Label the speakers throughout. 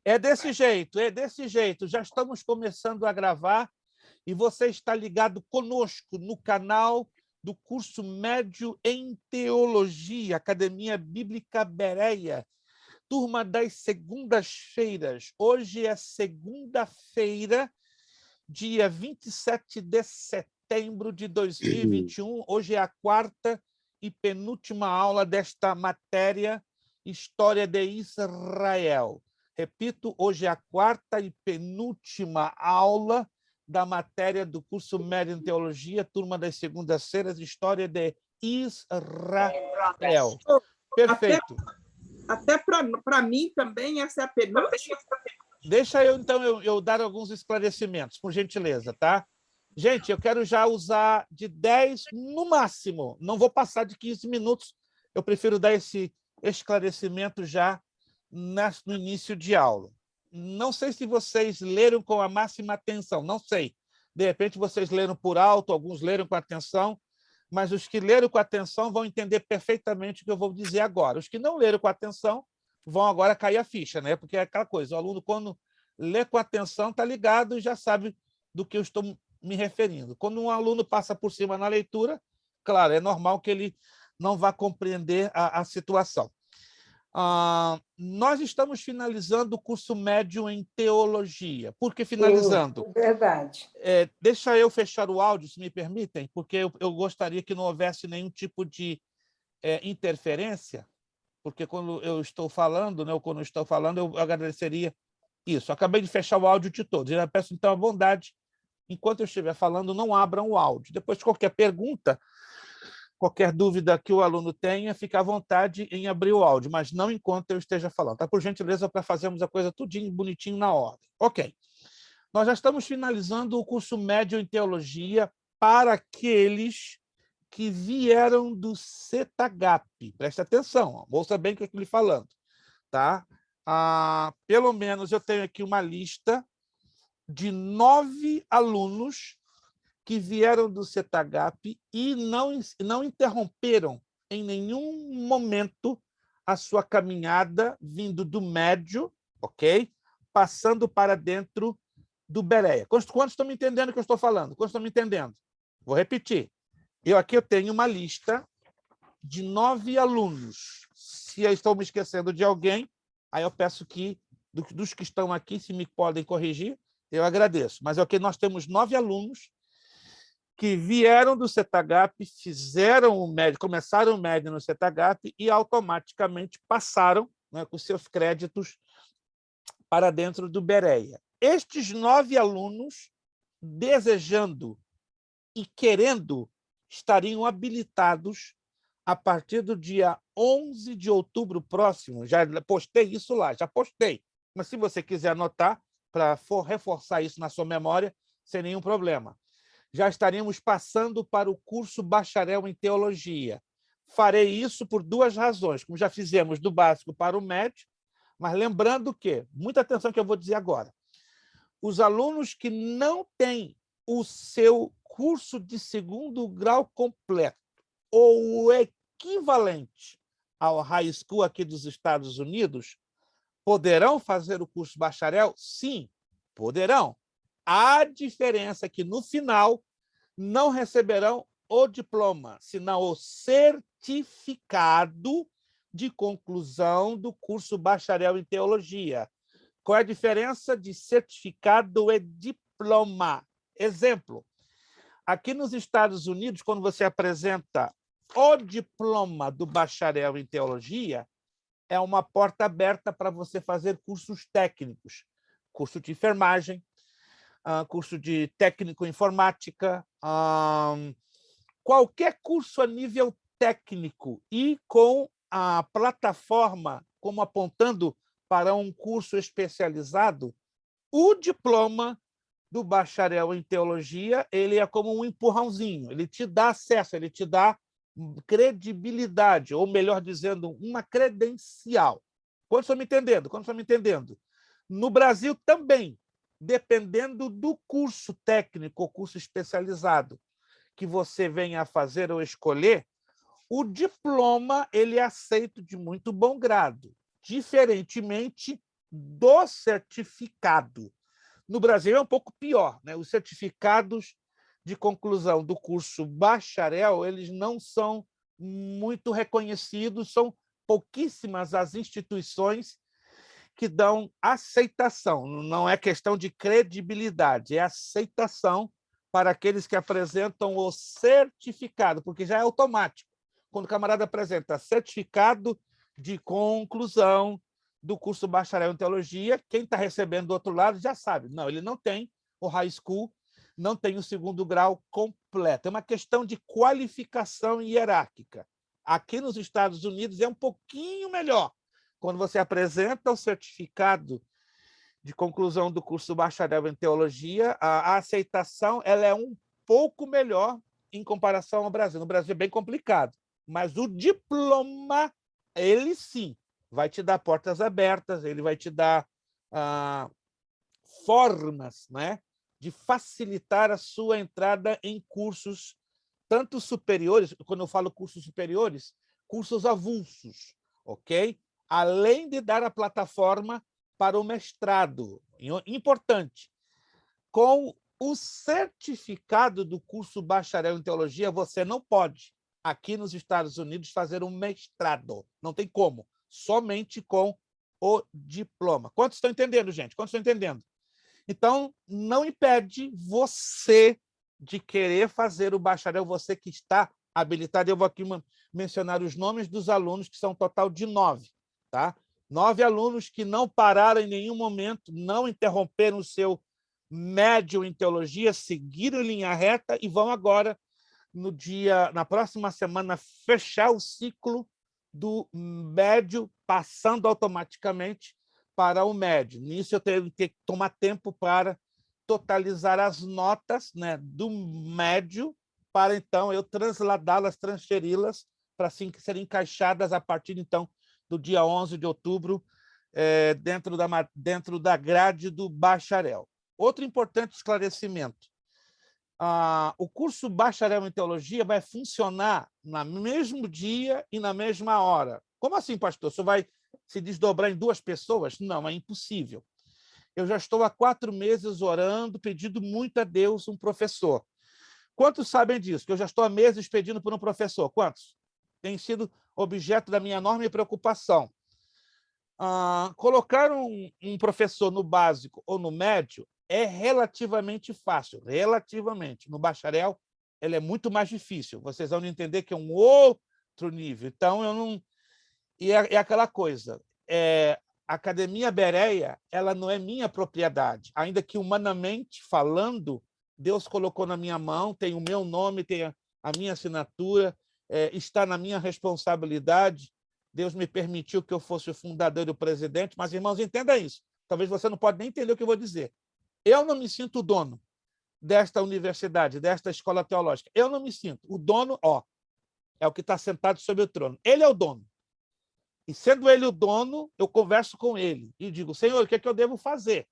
Speaker 1: É desse jeito. Já estamos começando a gravar e você está ligado conosco no canal do curso médio em Teologia, Academia Bíblica Bereia, turma das segundas-feiras. Hoje é segunda-feira, dia 27 de setembro de 2021. Hoje é a quarta e penúltima aula desta matéria, História de Israel. Repito, hoje é a quarta e penúltima aula da matéria do curso médio em Teologia, turma das segundas-feiras, História de Israel. Perfeito.
Speaker 2: Até para mim também essa é a penúltima.
Speaker 1: Deixa eu, então, eu dar alguns esclarecimentos, por gentileza, tá? Gente, eu quero já usar de 10 no máximo. Não vou passar de 15 minutos. Eu prefiro dar esse esclarecimento já no início de aula. Não sei se vocês leram com a máxima atenção, não sei. De repente, vocês leram por alto, alguns leram com atenção, mas os que leram com atenção vão entender perfeitamente o que eu vou dizer agora. Os que não leram com atenção vão agora cair a ficha, né? Porque é aquela coisa, o aluno, quando lê com atenção, está ligado e já sabe do que eu estou me referindo. Quando um aluno passa por cima na leitura, claro, é normal que ele não vá compreender a situação. Nós estamos finalizando o curso médio em Teologia. Por que finalizando?
Speaker 3: Sim, verdade.
Speaker 1: Deixa eu fechar o áudio, se me permitem, porque eu gostaria que não houvesse nenhum tipo de interferência, porque quando eu estou falando, né, ou quando eu estou falando, eu agradeceria isso. Acabei de fechar o áudio de todos. Eu peço, então, a bondade, enquanto eu estiver falando, não abram o áudio. Depois, qualquer pergunta, qualquer dúvida que o aluno tenha, fica à vontade em abrir o áudio, mas não enquanto eu esteja falando. Tá? Por gentileza, para fazermos a coisa tudinho, bonitinho, na ordem. Ok. Nós já estamos finalizando o curso médio em Teologia para aqueles que vieram do CETAGAP. Preste atenção, ouça bem o que eu estou lhe falando. Tá? Pelo menos eu tenho aqui uma lista de 9 alunos que vieram do CETAGAP e não interromperam em nenhum momento a sua caminhada vindo do médio, ok? Passando para dentro do Bereia. Quantos estão me entendendo o que eu estou falando? Quantos estão me entendendo? Vou repetir. Aqui eu tenho uma lista de 9 alunos. Se eu estou me esquecendo de alguém, aí eu peço que, dos que estão aqui, se me podem corrigir, eu agradeço. Mas aqui nós temos 9 alunos que vieram do CETAGAP, fizeram o médio, começaram o médio no CETAGAP e automaticamente passaram, né, com seus créditos para dentro do Bereia. Estes 9 alunos, desejando e querendo, estariam habilitados a partir do dia 11 de outubro próximo. Já postei isso lá, já postei. Mas se você quiser anotar, para reforçar isso na sua memória, sem nenhum problema. Já estaríamos passando para o curso Bacharel em Teologia. Farei isso por 2 razões, como já fizemos do básico para o médio, mas lembrando que, muita atenção que eu vou dizer agora, os alunos que não têm o seu curso de 2º grau completo ou o equivalente ao high school aqui dos Estados Unidos, poderão fazer o curso bacharel? Sim, poderão. A diferença é que, no final, não receberão o diploma, senão o certificado de conclusão do curso bacharel em Teologia. Qual é a diferença de certificado e diploma? Exemplo, aqui nos Estados Unidos, quando você apresenta o diploma do bacharel em Teologia, é uma porta aberta para você fazer cursos técnicos, curso de enfermagem, curso de técnico em informática, qualquer curso a nível técnico e com a plataforma como apontando para um curso especializado, o diploma do bacharel em Teologia ele é como um empurrãozinho, ele te dá acesso, ele te dá credibilidade, ou melhor dizendo, uma credencial. Quantos estão me entendendo? Quantos estão me entendendo? No Brasil também, dependendo do curso técnico ou curso especializado que você venha a fazer ou escolher, o diploma ele é aceito de muito bom grado, diferentemente do certificado. No Brasil é um pouco pior, né? Os certificados de conclusão do curso bacharel, eles não são muito reconhecidos, são pouquíssimas as instituições que dão aceitação. Não é questão de credibilidade, é aceitação para aqueles que apresentam o certificado, porque já é automático. Quando o camarada apresenta certificado de conclusão do curso bacharel em teologia, quem está recebendo do outro lado já sabe. Não, ele não tem o high school, não tem o segundo grau completo. É uma questão de qualificação hierárquica. Aqui nos Estados Unidos é um pouquinho melhor. Quando você apresenta o certificado de conclusão do curso bacharel em teologia, a aceitação ela é um pouco melhor em comparação ao Brasil. No Brasil é bem complicado, mas o diploma, ele sim, vai te dar portas abertas, ele vai te dar formas, né, de facilitar a sua entrada em cursos, tanto superiores, quando eu falo cursos superiores, cursos avulsos, ok? Além de dar a plataforma para o mestrado. Importante, com o certificado do curso bacharel em teologia, você não pode, aqui nos Estados Unidos, fazer um mestrado. Não tem como. Somente com o diploma. Quantos estão entendendo, gente? Quantos estão entendendo? Então, não impede você de querer fazer o bacharel, você que está habilitado. Eu vou aqui mencionar os nomes dos alunos, que são um total de 9. Tá? 9 alunos que não pararam em nenhum momento, não interromperam o seu médio em teologia, seguiram em linha reta e vão agora, na próxima semana, fechar o ciclo do médio, passando automaticamente para o médio. Nisso eu tenho que tomar tempo para totalizar as notas, né, do médio, para então eu transladá-las, transferi-las, para assim serem encaixadas a partir então do dia 11 de outubro, dentro da grade do bacharel. Outro importante esclarecimento. O curso bacharel em teologia vai funcionar no mesmo dia e na mesma hora. Como assim, pastor? Você vai se desdobrar em 2 pessoas? Não, é impossível. Eu já estou há 4 meses orando, pedindo muito a Deus um professor. Quantos sabem disso? Que eu já estou há meses pedindo por um professor. Quantos? Tem sido objeto da minha enorme preocupação. Colocar um professor no básico ou no médio é relativamente fácil, relativamente. No bacharel, ele é muito mais difícil. Vocês vão entender que é um outro nível. Então, eu não... E é aquela coisa, a Academia Bereia, ela não é minha propriedade, ainda que humanamente falando, Deus colocou na minha mão, tem o meu nome, tem a minha assinatura, está na minha responsabilidade. Deus me permitiu que eu fosse o fundador e o presidente, mas, irmãos, entenda isso. Talvez você não pode nem entender o que eu vou dizer. Eu não me sinto dono desta universidade, desta escola teológica. Eu não me sinto. O dono, é o que está sentado sobre o trono. Ele é o dono. E, sendo ele o dono, eu converso com ele e digo, Senhor, o que é que eu devo fazer?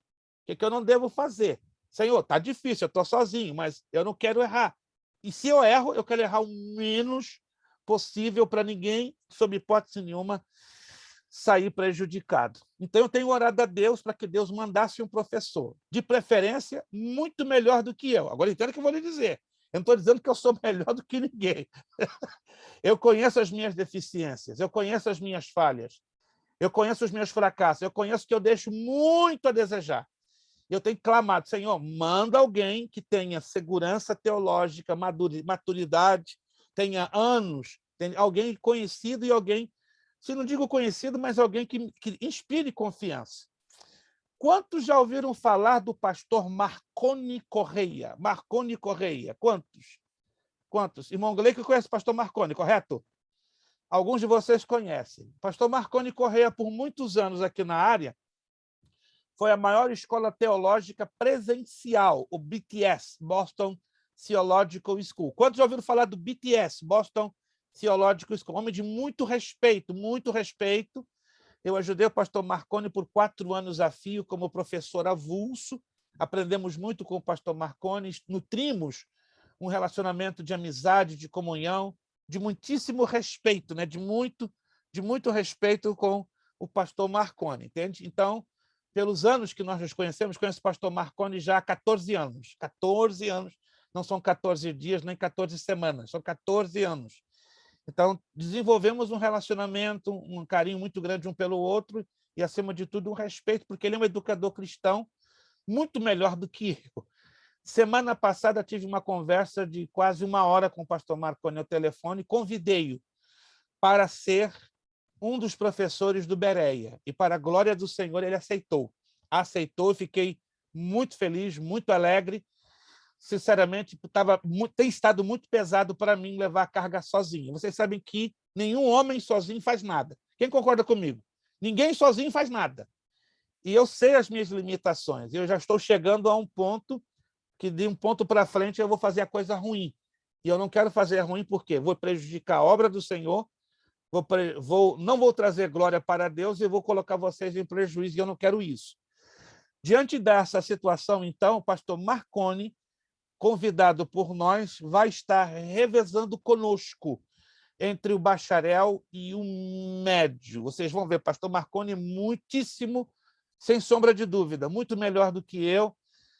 Speaker 1: O que é que eu não devo fazer? Senhor, está difícil, eu estou sozinho, mas eu não quero errar. E se eu erro, eu quero errar o menos possível para ninguém, sob hipótese nenhuma, sair prejudicado. Então, eu tenho orado a Deus para que Deus mandasse um professor, de preferência, muito melhor do que eu. Agora, entenda o que eu vou lhe dizer. Eu não estou dizendo que eu sou melhor do que ninguém. Eu conheço as minhas deficiências, eu conheço as minhas falhas, eu conheço os meus fracassos, eu conheço que eu deixo muito a desejar. Eu tenho clamado, Senhor, manda alguém que tenha segurança teológica, maturidade, tenha anos, tenha alguém conhecido e alguém, se não digo conhecido, mas alguém que inspire confiança. Quantos já ouviram falar do pastor Marconi Correia? Marconi Correia, quantos? Quantos? Irmão Gleico conhece o pastor Marconi, correto? Alguns de vocês conhecem. O pastor Marconi Correia, por muitos anos aqui na área, foi a maior escola teológica presencial, o BTS, Boston Theological School. Quantos já ouviram falar do BTS, Boston Theological School? Homem de muito respeito, muito respeito. Eu ajudei o pastor Marconi por 4 anos a fio como professor avulso. Aprendemos muito com o pastor Marconi, nutrimos um relacionamento de amizade, de comunhão, de muitíssimo respeito, né? de muito respeito com o pastor Marconi, entende? Então, pelos anos que nós nos conhecemos, conheço o pastor Marconi já há 14 anos. 14 anos, não são 14 dias nem 14 semanas, são 14 anos. Então, desenvolvemos um relacionamento, um carinho muito grande um pelo outro e, acima de tudo, um respeito, porque ele é um educador cristão muito melhor do que eu. Semana passada, tive uma conversa de quase 1 hora com o pastor Marconi ao telefone, convidei-o para ser um dos professores do Bereia. E, para a glória do Senhor, ele aceitou. Aceitou, fiquei muito feliz, muito alegre. Sinceramente, tem estado muito pesado para mim levar a carga sozinho. Vocês sabem que nenhum homem sozinho faz nada. Quem concorda comigo? Ninguém sozinho faz nada. E eu sei as minhas limitações. Eu já estou chegando a um ponto que, de um ponto para frente, eu vou fazer a coisa ruim. E eu não quero fazer ruim porque vou prejudicar a obra do Senhor, não vou trazer glória para Deus e vou colocar vocês em prejuízo, e eu não quero isso. Diante dessa situação, então, o pastor Marconi, convidado por nós, vai estar revezando conosco entre o bacharel e o médio. Vocês vão ver, pastor Marconi muitíssimo, sem sombra de dúvida, muito melhor do que eu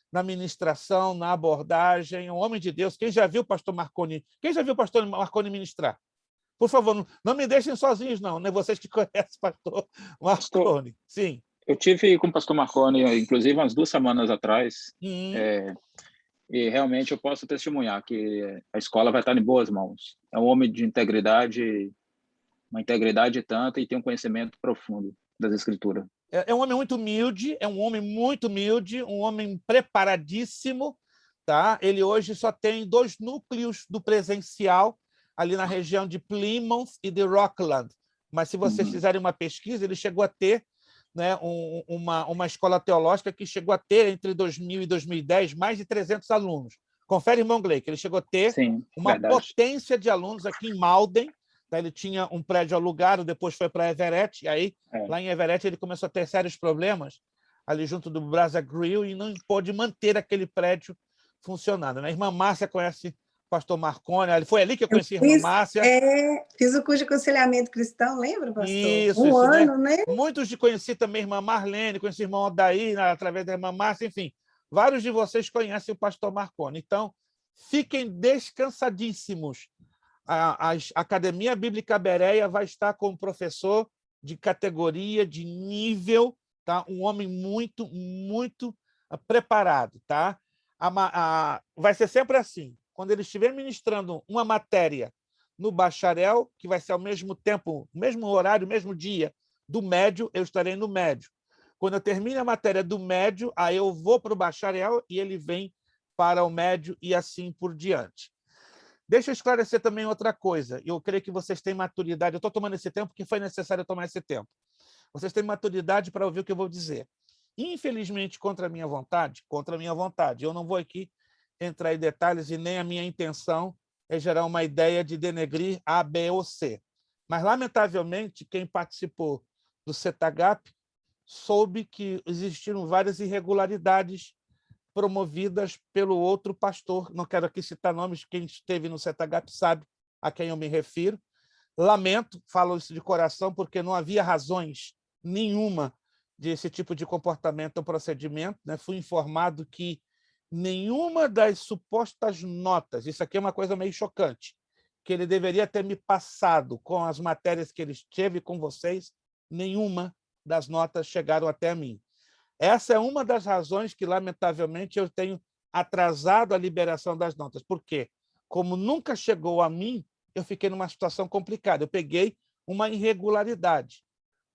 Speaker 1: na ministração, na abordagem, um homem de Deus. Quem já viu o pastor Marconi? Quem já viu o pastor Marconi ministrar? Por favor, não me deixem sozinhos, não, né? Vocês que conhecem o pastor Marconi. Sim.
Speaker 3: Eu tive com o pastor Marconi, inclusive, umas 2 semanas atrás, e realmente eu posso testemunhar que a escola vai estar em boas mãos. É um homem de integridade, uma integridade tanta, e tem um conhecimento profundo das Escrituras.
Speaker 1: É um homem muito humilde, um homem preparadíssimo. Tá? Ele hoje só tem 2 núcleos do presencial, ali na região de Plymouth e de Rockland. Mas, se vocês fizerem uma pesquisa, ele chegou a ter, né, uma escola teológica que chegou a ter, entre 2000 e 2010, mais de 300 alunos. Confere, irmão Glei, que ele chegou a ter uma potência de alunos aqui em Malden. Tá? Ele tinha um prédio alugado, depois foi para Everett, e aí, lá em Everett, ele começou a ter sérios problemas, ali junto do Brasa Grill, e não pôde manter aquele prédio funcionando. Né? A irmã Márcia conhece o pastor Marconi, foi ali que eu conheci a irmã Márcia.
Speaker 4: Fiz o curso de aconselhamento cristão, lembra, pastor?
Speaker 1: Isso,
Speaker 4: um ano, né?
Speaker 1: Muitos de conheci também a irmã Marlene, conheci o irmão Odaí, através da irmã Márcia, enfim. Vários de vocês conhecem o pastor Marconi. Então, fiquem descansadíssimos. A Academia Bíblica Bereia vai estar com um professor de categoria, de nível, tá? Um homem muito, muito preparado. Tá? Vai ser sempre assim. Quando ele estiver ministrando uma matéria no bacharel, que vai ser ao mesmo tempo, mesmo horário, mesmo dia do médio, eu estarei no médio. Quando eu termino a matéria do médio, aí eu vou para o bacharel e ele vem para o médio e assim por diante. Deixa eu esclarecer também outra coisa. Eu creio que vocês têm maturidade. Eu estou tomando esse tempo porque foi necessário tomar esse tempo. Vocês têm maturidade para ouvir o que eu vou dizer. Infelizmente, contra a minha vontade, eu não vou aqui entrar em detalhes e nem a minha intenção é gerar uma ideia de denegrir A, B ou C. Mas, lamentavelmente, quem participou do CETAGAP soube que existiram várias irregularidades promovidas pelo outro pastor. Não quero aqui citar nomes, quem esteve no CETAGAP sabe a quem eu me refiro. Lamento, falo isso de coração, porque não havia razões nenhuma desse tipo de comportamento ou procedimento. Né? Fui informado que nenhuma das supostas notas, isso aqui é uma coisa meio chocante, que ele deveria ter me passado com as matérias que ele teve com vocês, nenhuma das notas chegaram até mim. Essa é uma das razões que, lamentavelmente, eu tenho atrasado a liberação das notas. Por quê? Como nunca chegou a mim, eu fiquei numa situação complicada. Eu peguei uma irregularidade.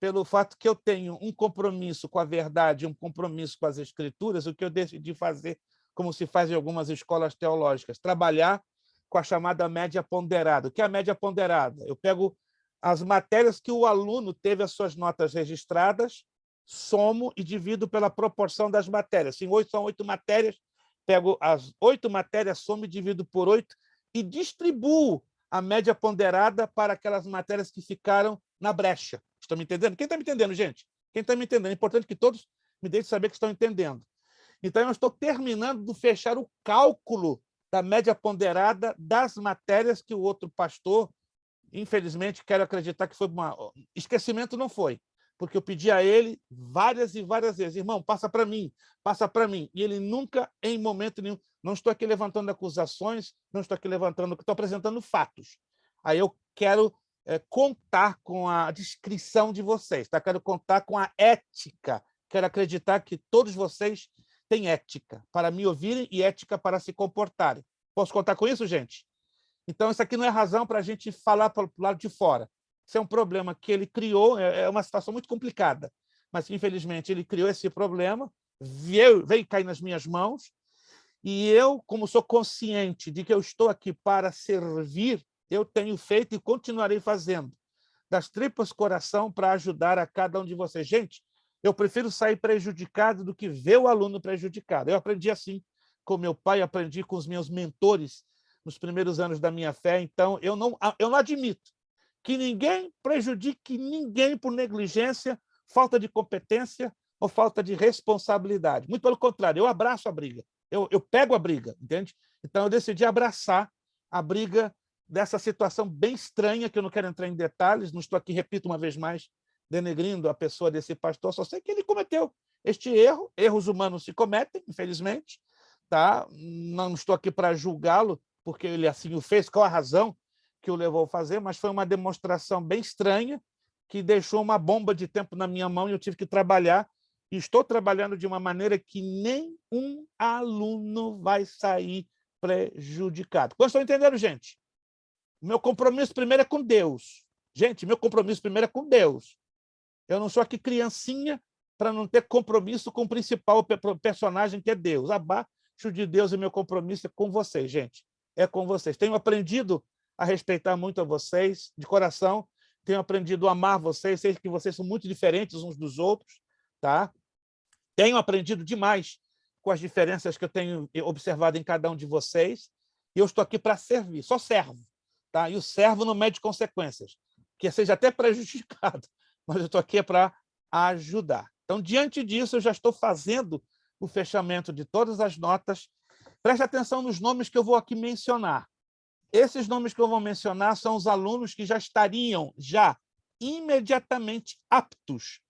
Speaker 1: Pelo fato que eu tenho um compromisso com a verdade, um compromisso com as Escrituras, o que eu decidi fazer, como se faz em algumas escolas teológicas, trabalhar com a chamada média ponderada. O que é a média ponderada? Eu pego as matérias que o aluno teve as suas notas registradas, somo e divido pela proporção das matérias. Se são 8 matérias, pego as 8 matérias, somo e divido por 8 e distribuo a média ponderada para aquelas matérias que ficaram na brecha. Estão me entendendo? Quem está me entendendo, gente? Quem está me entendendo? É importante que todos me deixem saber que estão entendendo. Então, eu estou terminando de fechar o cálculo da média ponderada das matérias que o outro pastor, infelizmente, quero acreditar que foi esquecimento, não foi, porque eu pedi a ele várias e várias vezes, irmão, passa para mim, passa para mim. E ele nunca, em momento nenhum, não estou aqui levantando acusações, não estou aqui levantando, estou apresentando fatos. Aí eu quero contar com a descrição de vocês, tá? Quero contar com a ética, quero acreditar que todos vocês têm ética para me ouvirem e ética para se comportarem. Posso contar com isso, gente? Então, isso aqui não é razão para a gente falar para o lado de fora. Isso é um problema que ele criou, é uma situação muito complicada, mas, infelizmente, ele criou esse problema, veio cair nas minhas mãos, e eu, como sou consciente de que eu estou aqui para servir, eu tenho feito e continuarei fazendo, das tripas coração, para ajudar a cada um de vocês. Gente, eu prefiro sair prejudicado do que ver o aluno prejudicado. Eu aprendi assim com meu pai, aprendi com os meus mentores nos primeiros anos da minha fé, então eu não admito que ninguém prejudique ninguém por negligência, falta de competência ou falta de responsabilidade. Muito pelo contrário, eu abraço a briga, eu pego a briga, entende? Então eu decidi abraçar a briga dessa situação bem estranha, que eu não quero entrar em detalhes, não estou aqui, repito uma vez mais, denegrindo a pessoa desse pastor, só sei que ele cometeu este erro, erros humanos se cometem, infelizmente, tá? Não estou aqui para julgá-lo, porque ele assim o fez, qual a razão que o levou a fazer, mas foi uma demonstração bem estranha, que deixou uma bomba de tempo na minha mão e eu tive que trabalhar, e estou trabalhando de uma maneira que nenhum aluno vai sair prejudicado. Vocês estão entendendo, gente? Meu compromisso primeiro é com Deus. Gente, meu compromisso primeiro é com Deus. Eu não sou aqui criancinha para não ter compromisso com o principal personagem, que é Deus. Abaixo de Deus, e meu compromisso é com vocês, gente. É com vocês. Tenho aprendido a respeitar muito a vocês, de coração. Tenho aprendido a amar vocês. Sei que vocês são muito diferentes uns dos outros, tá? Tenho aprendido demais com as diferenças que eu tenho observado em cada um de vocês. E eu estou aqui para servir, só servo. Tá? E o servo não mede consequências, que seja até prejudicado, mas eu estou aqui para ajudar. Então, diante disso, eu já estou fazendo o fechamento de todas as notas. Preste atenção nos nomes que eu vou aqui mencionar. Esses nomes que eu vou mencionar são os alunos que já estariam imediatamente aptos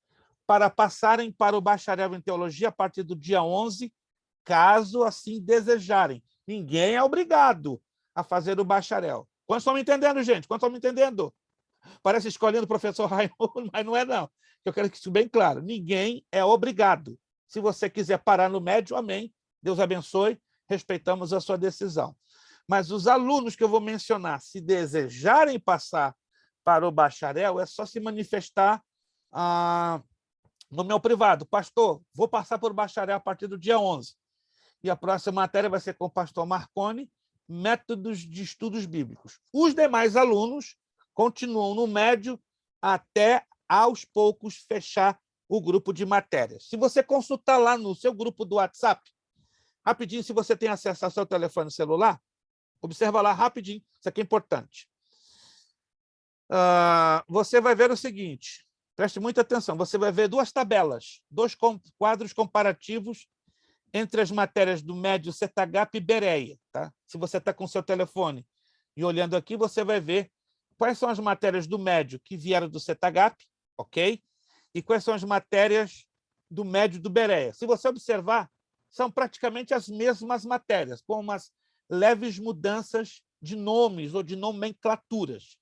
Speaker 1: para passarem para o bacharel em teologia a partir do dia 11, caso assim desejarem. Ninguém é obrigado a fazer o bacharel. Quantos estão me entendendo, gente? Quantos estão me entendendo? Parece escolhendo o professor Raimundo, mas não é, não. Eu quero que isso bem claro. Ninguém é obrigado. Se você quiser parar no médio, amém. Deus abençoe. Respeitamos a sua decisão. Mas os alunos que eu vou mencionar, se desejarem passar para o bacharel, é só se manifestar no meu privado. Pastor, vou passar para o bacharel a partir do dia 11. E a próxima matéria vai ser com o pastor Marconi, métodos de estudos bíblicos. Os demais alunos continuam no médio até, aos poucos, fechar o grupo de matérias. Se você consultar lá no seu grupo do WhatsApp, rapidinho, se você tem acesso ao seu telefone celular, observa lá rapidinho, isso aqui é importante. Você vai ver o seguinte, preste muita atenção, você vai ver duas tabelas, dois quadros comparativos entre as matérias do médio CETAGAP e Bereia. Tá? Se você está com o seu telefone e olhando aqui, você vai ver quais são as matérias do médio que vieram do CETAGAP, ok? E quais são as matérias do médio do Bereia. Se você observar, são praticamente as mesmas matérias, com umas leves mudanças de nomes ou de nomenclaturas.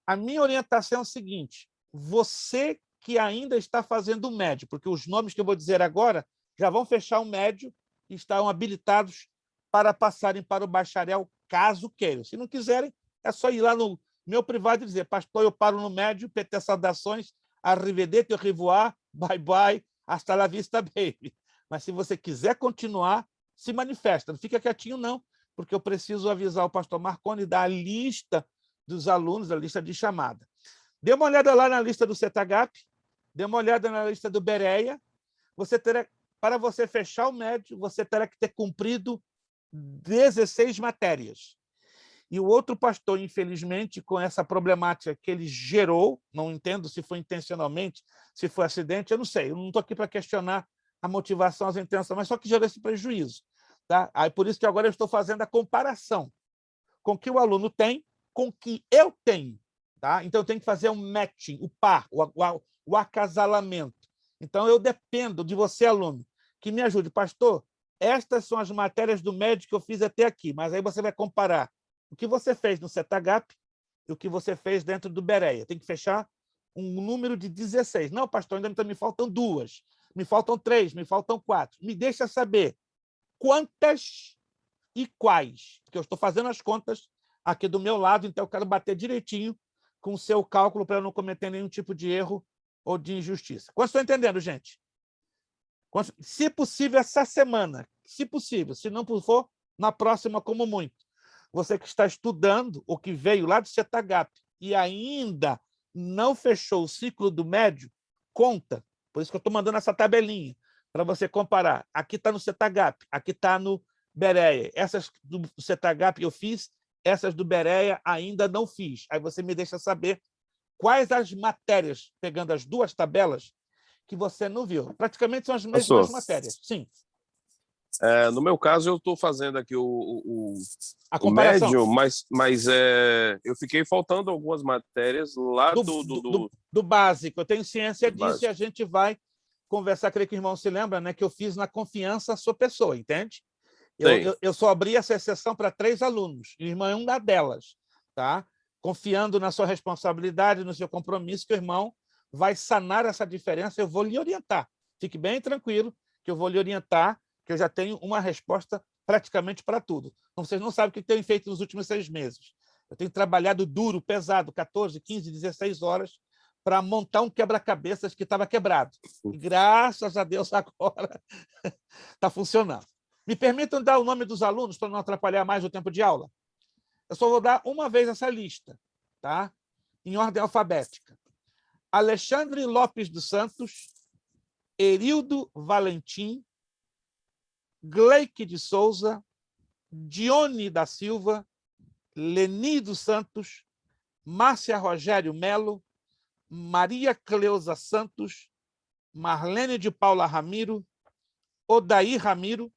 Speaker 1: A minha orientação é o seguinte, você que ainda está fazendo o médio, porque os nomes que eu vou dizer agora já vão fechar o médio e estão habilitados para passarem para o bacharel, caso queiram. Se não quiserem, é só ir lá no meu privado e dizer, pastor, eu paro no médio, PT saudações, arrivederci, au revoir, bye bye, hasta la vista, baby. Mas se você quiser continuar, se manifesta. Não fica quietinho, não, porque eu preciso avisar o pastor Marconi da lista dos alunos, da lista de chamada. Dê uma olhada lá na lista do CETAGAP, dê uma olhada na lista do Bereia. Para você fechar o médio, você terá que ter cumprido 16 matérias. E o outro pastor, infelizmente, com essa problemática que ele gerou, não entendo se foi intencionalmente, se foi acidente, eu não sei, eu não estou aqui para questionar a motivação, as intenções, mas só que gerou esse prejuízo. Tá? Aí, por isso que agora eu estou fazendo a comparação com o que o aluno tem, com o que eu tenho. Tá? Então, eu tenho que fazer um matching, o par, o acasalamento. Então, eu dependo de você, aluno, que me ajude. Pastor, estas são as matérias do médio que eu fiz até aqui, mas aí você vai comparar o que você fez no Setagap e o que você fez dentro do Bereia. Tem que fechar um número de 16. Não, pastor, ainda me faltam 2, me faltam 3, me faltam 4. Me deixa saber quantas e quais, porque eu estou fazendo as contas aqui do meu lado, então eu quero bater direitinho com o seu cálculo para eu não cometer nenhum tipo de erro ou de injustiça. Quantos estão entendendo, gente? Se possível, essa semana. Se possível. Se não for, na próxima, como muito. Você que está estudando, ou que veio lá do Setagap e ainda não fechou o ciclo do médio, conta. Por isso que eu estou mandando essa tabelinha, para você comparar. Aqui está no Setagap, aqui está no Bereia. Essas do Setagap eu fiz, essas do Bereia ainda não fiz. Aí você me deixa saber quais as matérias, pegando as duas tabelas, que você não viu. Praticamente são as mesmas matérias. Sim.
Speaker 5: No meu caso, eu estou fazendo aqui o
Speaker 1: comparação.
Speaker 5: médio, mas eu fiquei faltando algumas matérias lá
Speaker 1: do básico. Eu tenho ciência disso
Speaker 5: básico.
Speaker 1: E a gente vai conversar. Creio que o irmão se lembra, né, que eu fiz na confiança a sua pessoa, entende? Eu só abri essa exceção para 3 alunos. E o irmão é uma delas. Tá? Confiando na sua responsabilidade, no seu compromisso, que o irmão vai sanar essa diferença. Eu vou lhe orientar. Fique bem tranquilo que eu vou lhe orientar, que eu já tenho uma resposta praticamente para tudo. Então, vocês não sabem o que tenho feito nos últimos 6 meses. Eu tenho trabalhado duro, pesado, 14, 15, 16 horas, para montar um quebra-cabeças que estava quebrado. E, graças a Deus, agora está funcionando. Me permitam dar o nome dos alunos, para não atrapalhar mais o tempo de aula? Eu só vou dar uma vez essa lista, tá? Em ordem alfabética. Alexandre Lopes dos Santos, Erildo Valentim, Gleique de Souza, Dione da Silva, Leni dos Santos, Márcia Rogério Melo, Maria Cleusa Santos, Marlene de Paula Ramiro, Odair Ramiro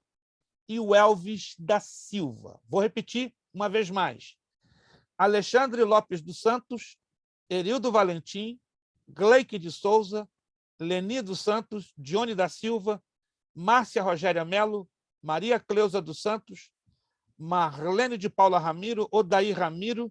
Speaker 1: e o Elvis da Silva. Vou repetir uma vez mais. Alexandre Lopes dos Santos, Erildo Valentim, Gleique de Souza, Leni dos Santos, Dione da Silva, Márcia Rogéria Melo, Maria Cleusa dos Santos, Marlene de Paula Ramiro, Odair Ramiro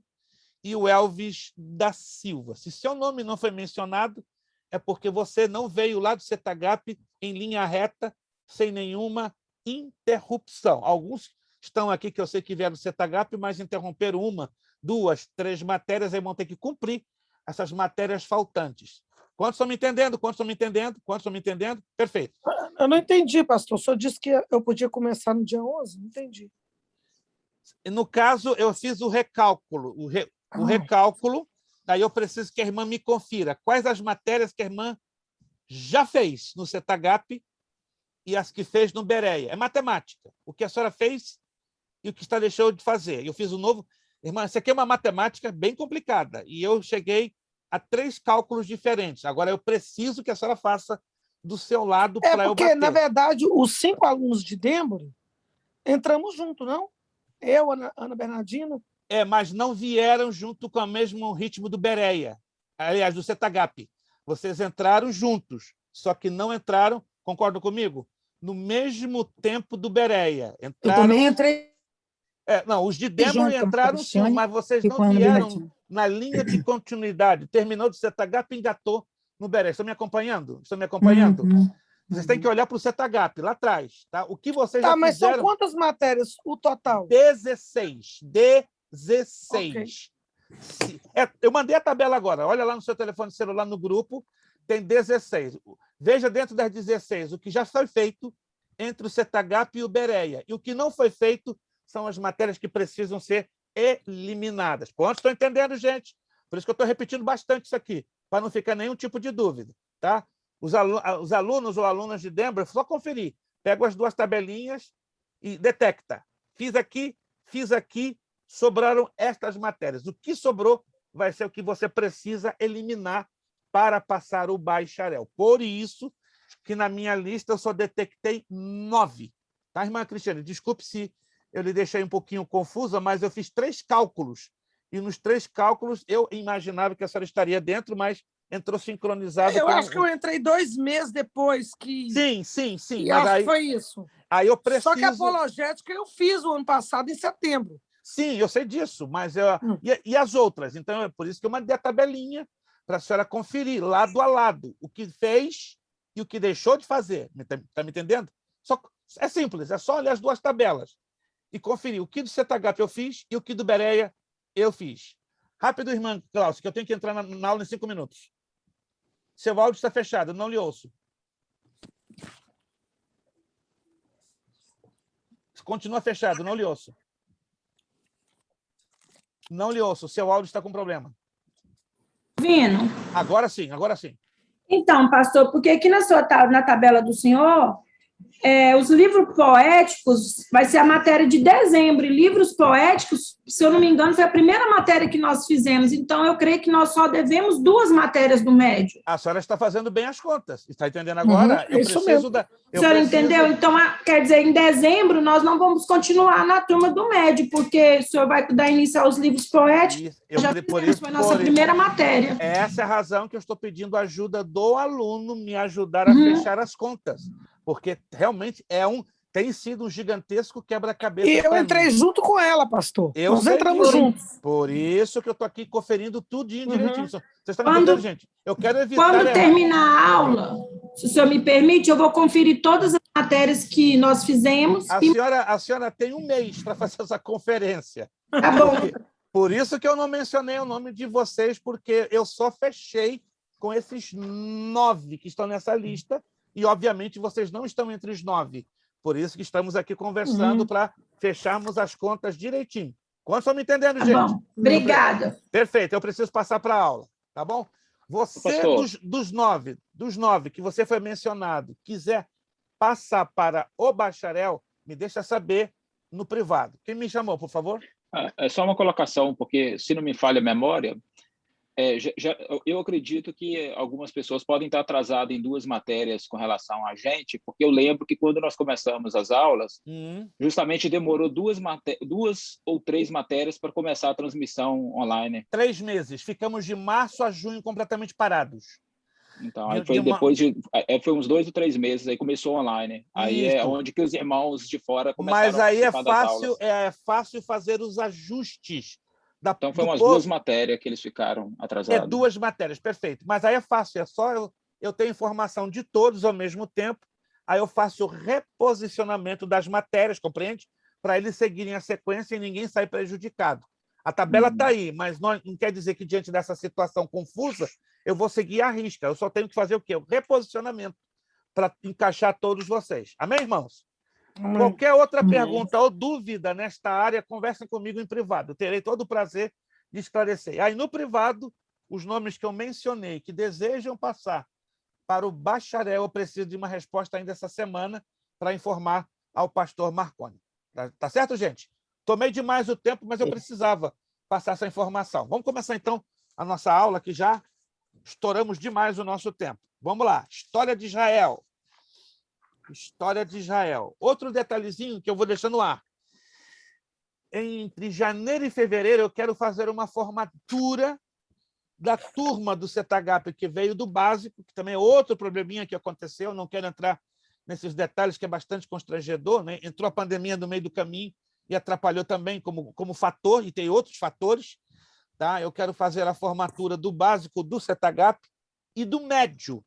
Speaker 1: e o Elvis da Silva. Se seu nome não foi mencionado, é porque você não veio lá do Setagap em linha reta, sem nenhuma interrupção. Alguns estão aqui que eu sei que vieram do Setagap, mas interromperam 1, 2, 3 matérias, aí vão ter que cumprir essas matérias faltantes. Quantos estão me entendendo? Quantos estão me entendendo? Quantos estão me entendendo? Perfeito.
Speaker 6: Eu não entendi, pastor. O senhor disse que eu podia começar no dia 11? Não entendi.
Speaker 1: No caso, eu fiz o recálculo. O recálculo, daí eu preciso que a irmã me confira quais as matérias que a irmã já fez no Setagap e as que fez no Bereia. É matemática. O que a senhora fez e o que está deixando de fazer. Eu fiz o novo... Irmã, isso aqui é uma matemática bem complicada. E eu cheguei a 3 cálculos diferentes. Agora, eu preciso que a senhora faça do seu lado para eu bater.
Speaker 6: Porque, na verdade, os 5 alunos de Denbury entramos junto, não? Eu, Ana Bernardino.
Speaker 1: Mas não vieram junto com o mesmo ritmo do Bereia. Aliás, do Setagap. Vocês entraram juntos, só que não entraram, concordam comigo? No mesmo tempo do Bereia.
Speaker 7: Eu também entrei.
Speaker 1: Não, os de Denbury entraram sim, mas vocês não vieram na linha de continuidade. Terminou do Setagap e engatou no Bereia. Estão me acompanhando? Estão me acompanhando? Vocês têm que olhar para o Setagap, lá atrás. Tá? O que vocês já
Speaker 6: mas
Speaker 1: fizeram...
Speaker 6: são quantas matérias o total?
Speaker 1: 16. 16.
Speaker 6: Okay.
Speaker 1: Eu mandei a tabela agora. Olha lá no seu telefone celular, no grupo, tem 16. Veja dentro das 16 o que já foi feito entre o Setagap e o Bereia. E o que não foi feito são as matérias que precisam ser eliminadas. Quantos estão entendendo, gente? Por isso que eu estou repetindo bastante isso aqui, para não ficar nenhum tipo de dúvida. Tá? Os alunos ou alunas de Denbury, só conferir. Pega as 2 tabelinhas e detecta. Fiz aqui, sobraram estas matérias. O que sobrou vai ser o que você precisa eliminar para passar o bacharel. Por isso que na minha lista eu só detectei 9. Tá, irmã Cristiane? Desculpe se eu lhe deixei um pouquinho confusa, mas eu fiz 3 cálculos. E nos 3 cálculos eu imaginava que a senhora estaria dentro, mas entrou sincronizado
Speaker 6: Eu
Speaker 1: com...
Speaker 6: acho que eu entrei 2 meses depois que...
Speaker 1: Sim.
Speaker 6: E
Speaker 1: Mas
Speaker 6: acho
Speaker 1: aí,
Speaker 6: que foi isso.
Speaker 1: aí eu
Speaker 6: Só que a
Speaker 1: preciso...
Speaker 6: apologética eu fiz o ano passado, em setembro.
Speaker 1: Sim, eu sei disso, mas e as outras? Então, é por isso que eu mandei a tabelinha para a senhora conferir, lado a lado, o que fez e o que deixou de fazer. Está me entendendo? É simples, é só olhar as duas tabelas e conferir o que do CETAGAP eu fiz e o que do Bereia eu fiz. Rápido, irmã Cláudia, que eu tenho que entrar na aula em 5 minutos. Seu áudio está fechado, eu não lhe ouço. Continua fechado, não lhe ouço. Não lhe ouço, seu áudio está com problema.
Speaker 7: Vino.
Speaker 1: Agora sim, agora sim.
Speaker 7: Então, pastor, porque aqui na tabela do senhor, os livros poéticos vai ser a matéria de dezembro, e livros poéticos, se eu não me engano, foi a primeira matéria que nós fizemos, então eu creio que nós só devemos 2 matérias do médio.
Speaker 1: A senhora está fazendo bem as contas. Está entendendo agora?
Speaker 6: Eu
Speaker 1: preciso
Speaker 6: mesmo.
Speaker 1: da...
Speaker 7: A senhora entendeu? Então, quer dizer, em dezembro, nós não vamos continuar na turma do médio, porque o senhor vai dar início aos livros poéticos. Foi a nossa primeira matéria.
Speaker 1: Essa é a razão que eu estou pedindo ajuda do aluno me ajudar a fechar as contas, porque realmente tem sido um gigantesco quebra-cabeça.
Speaker 6: E eu entrei junto com ela, pastor. Nós entramos juntos.
Speaker 1: Por isso que eu estou aqui conferindo tudinho direitinho. Vocês estão me entendendo, gente? Eu quero evitar...
Speaker 7: Quando terminar a aula, se o senhor me permite, eu vou conferir todas as matérias que nós fizemos.
Speaker 1: A senhora tem 1 mês para fazer essa conferência.
Speaker 7: Tá bom.
Speaker 1: Por isso que eu não mencionei o nome de vocês, porque eu só fechei com esses 9 que estão nessa lista, e, obviamente, vocês não estão entre os 9. Por isso que estamos aqui conversando para fecharmos as contas direitinho. Quantos estão me entendendo, gente?
Speaker 7: Bom. Obrigada.
Speaker 1: Perfeito, eu preciso passar para a aula, tá bom? Você, dos 9 que você foi mencionado, quiser passar para o bacharel, me deixa saber no privado. Quem me chamou, por favor?
Speaker 3: É só uma colocação, porque, se não me falha a memória, eu acredito que algumas pessoas podem estar atrasadas em 2 matérias com relação a gente, porque eu lembro que quando nós começamos as aulas, justamente demorou 2 ou 3 matérias para começar a transmissão online.
Speaker 1: 3 meses. Ficamos de março a junho completamente parados.
Speaker 3: Então, aí foi uns 2 ou 3 meses, aí começou online. Aí é onde que os irmãos de fora começaram
Speaker 1: a participar
Speaker 3: das aulas.
Speaker 1: É fácil fazer os ajustes.
Speaker 3: Então, foi umas 2 matérias que eles ficaram atrasados.
Speaker 1: 2 matérias, perfeito. Mas aí é fácil, é só eu ter informação de todos ao mesmo tempo, aí eu faço o reposicionamento das matérias, compreende? Para eles seguirem a sequência e ninguém sair prejudicado. A tabela está aí, mas não quer dizer que, diante dessa situação confusa, eu vou seguir à risca. Eu só tenho que fazer o quê? O reposicionamento para encaixar todos vocês. Amém, irmãos? Qualquer outra pergunta ou dúvida nesta área, conversem comigo em privado. Eu terei todo o prazer de esclarecer. Aí, no privado, os nomes que eu mencionei, que desejam passar para o bacharel, eu preciso de uma resposta ainda essa semana para informar ao pastor Marconi. Tá certo, gente? Tomei demais o tempo, mas eu precisava passar essa informação. Vamos começar, então, a nossa aula, que já estouramos demais o nosso tempo. Vamos lá. História de Israel. História de Israel. Outro detalhezinho que eu vou deixar no ar. Entre janeiro e fevereiro, eu quero fazer uma formatura da turma do CETAGAP, que veio do básico, que também é outro probleminha que aconteceu, não quero entrar nesses detalhes, que é bastante constrangedor, né? Entrou a pandemia no meio do caminho e atrapalhou também como fator, e tem outros fatores. Tá? Eu quero fazer a formatura do básico do CETAGAP e do médio.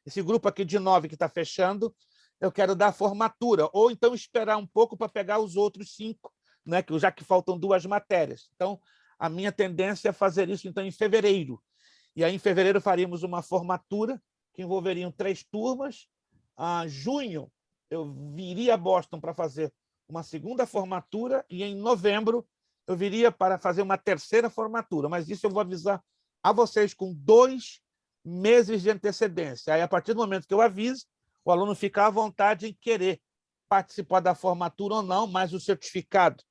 Speaker 1: Esse grupo aqui de 9 que está fechando, eu quero dar a formatura, ou então esperar um pouco para pegar os outros 5, né? Já que faltam 2 matérias. Então, a minha tendência é fazer isso então, em fevereiro. E aí, em fevereiro, faríamos uma formatura que envolveriam 3 turmas. Em junho, eu viria a Boston para fazer uma segunda formatura, e em novembro eu viria para fazer uma terceira formatura. Mas isso eu vou avisar a vocês com 2 meses de antecedência. Aí, a partir do momento que eu aviso, o aluno fica à vontade em querer participar da formatura ou não, mas o certificado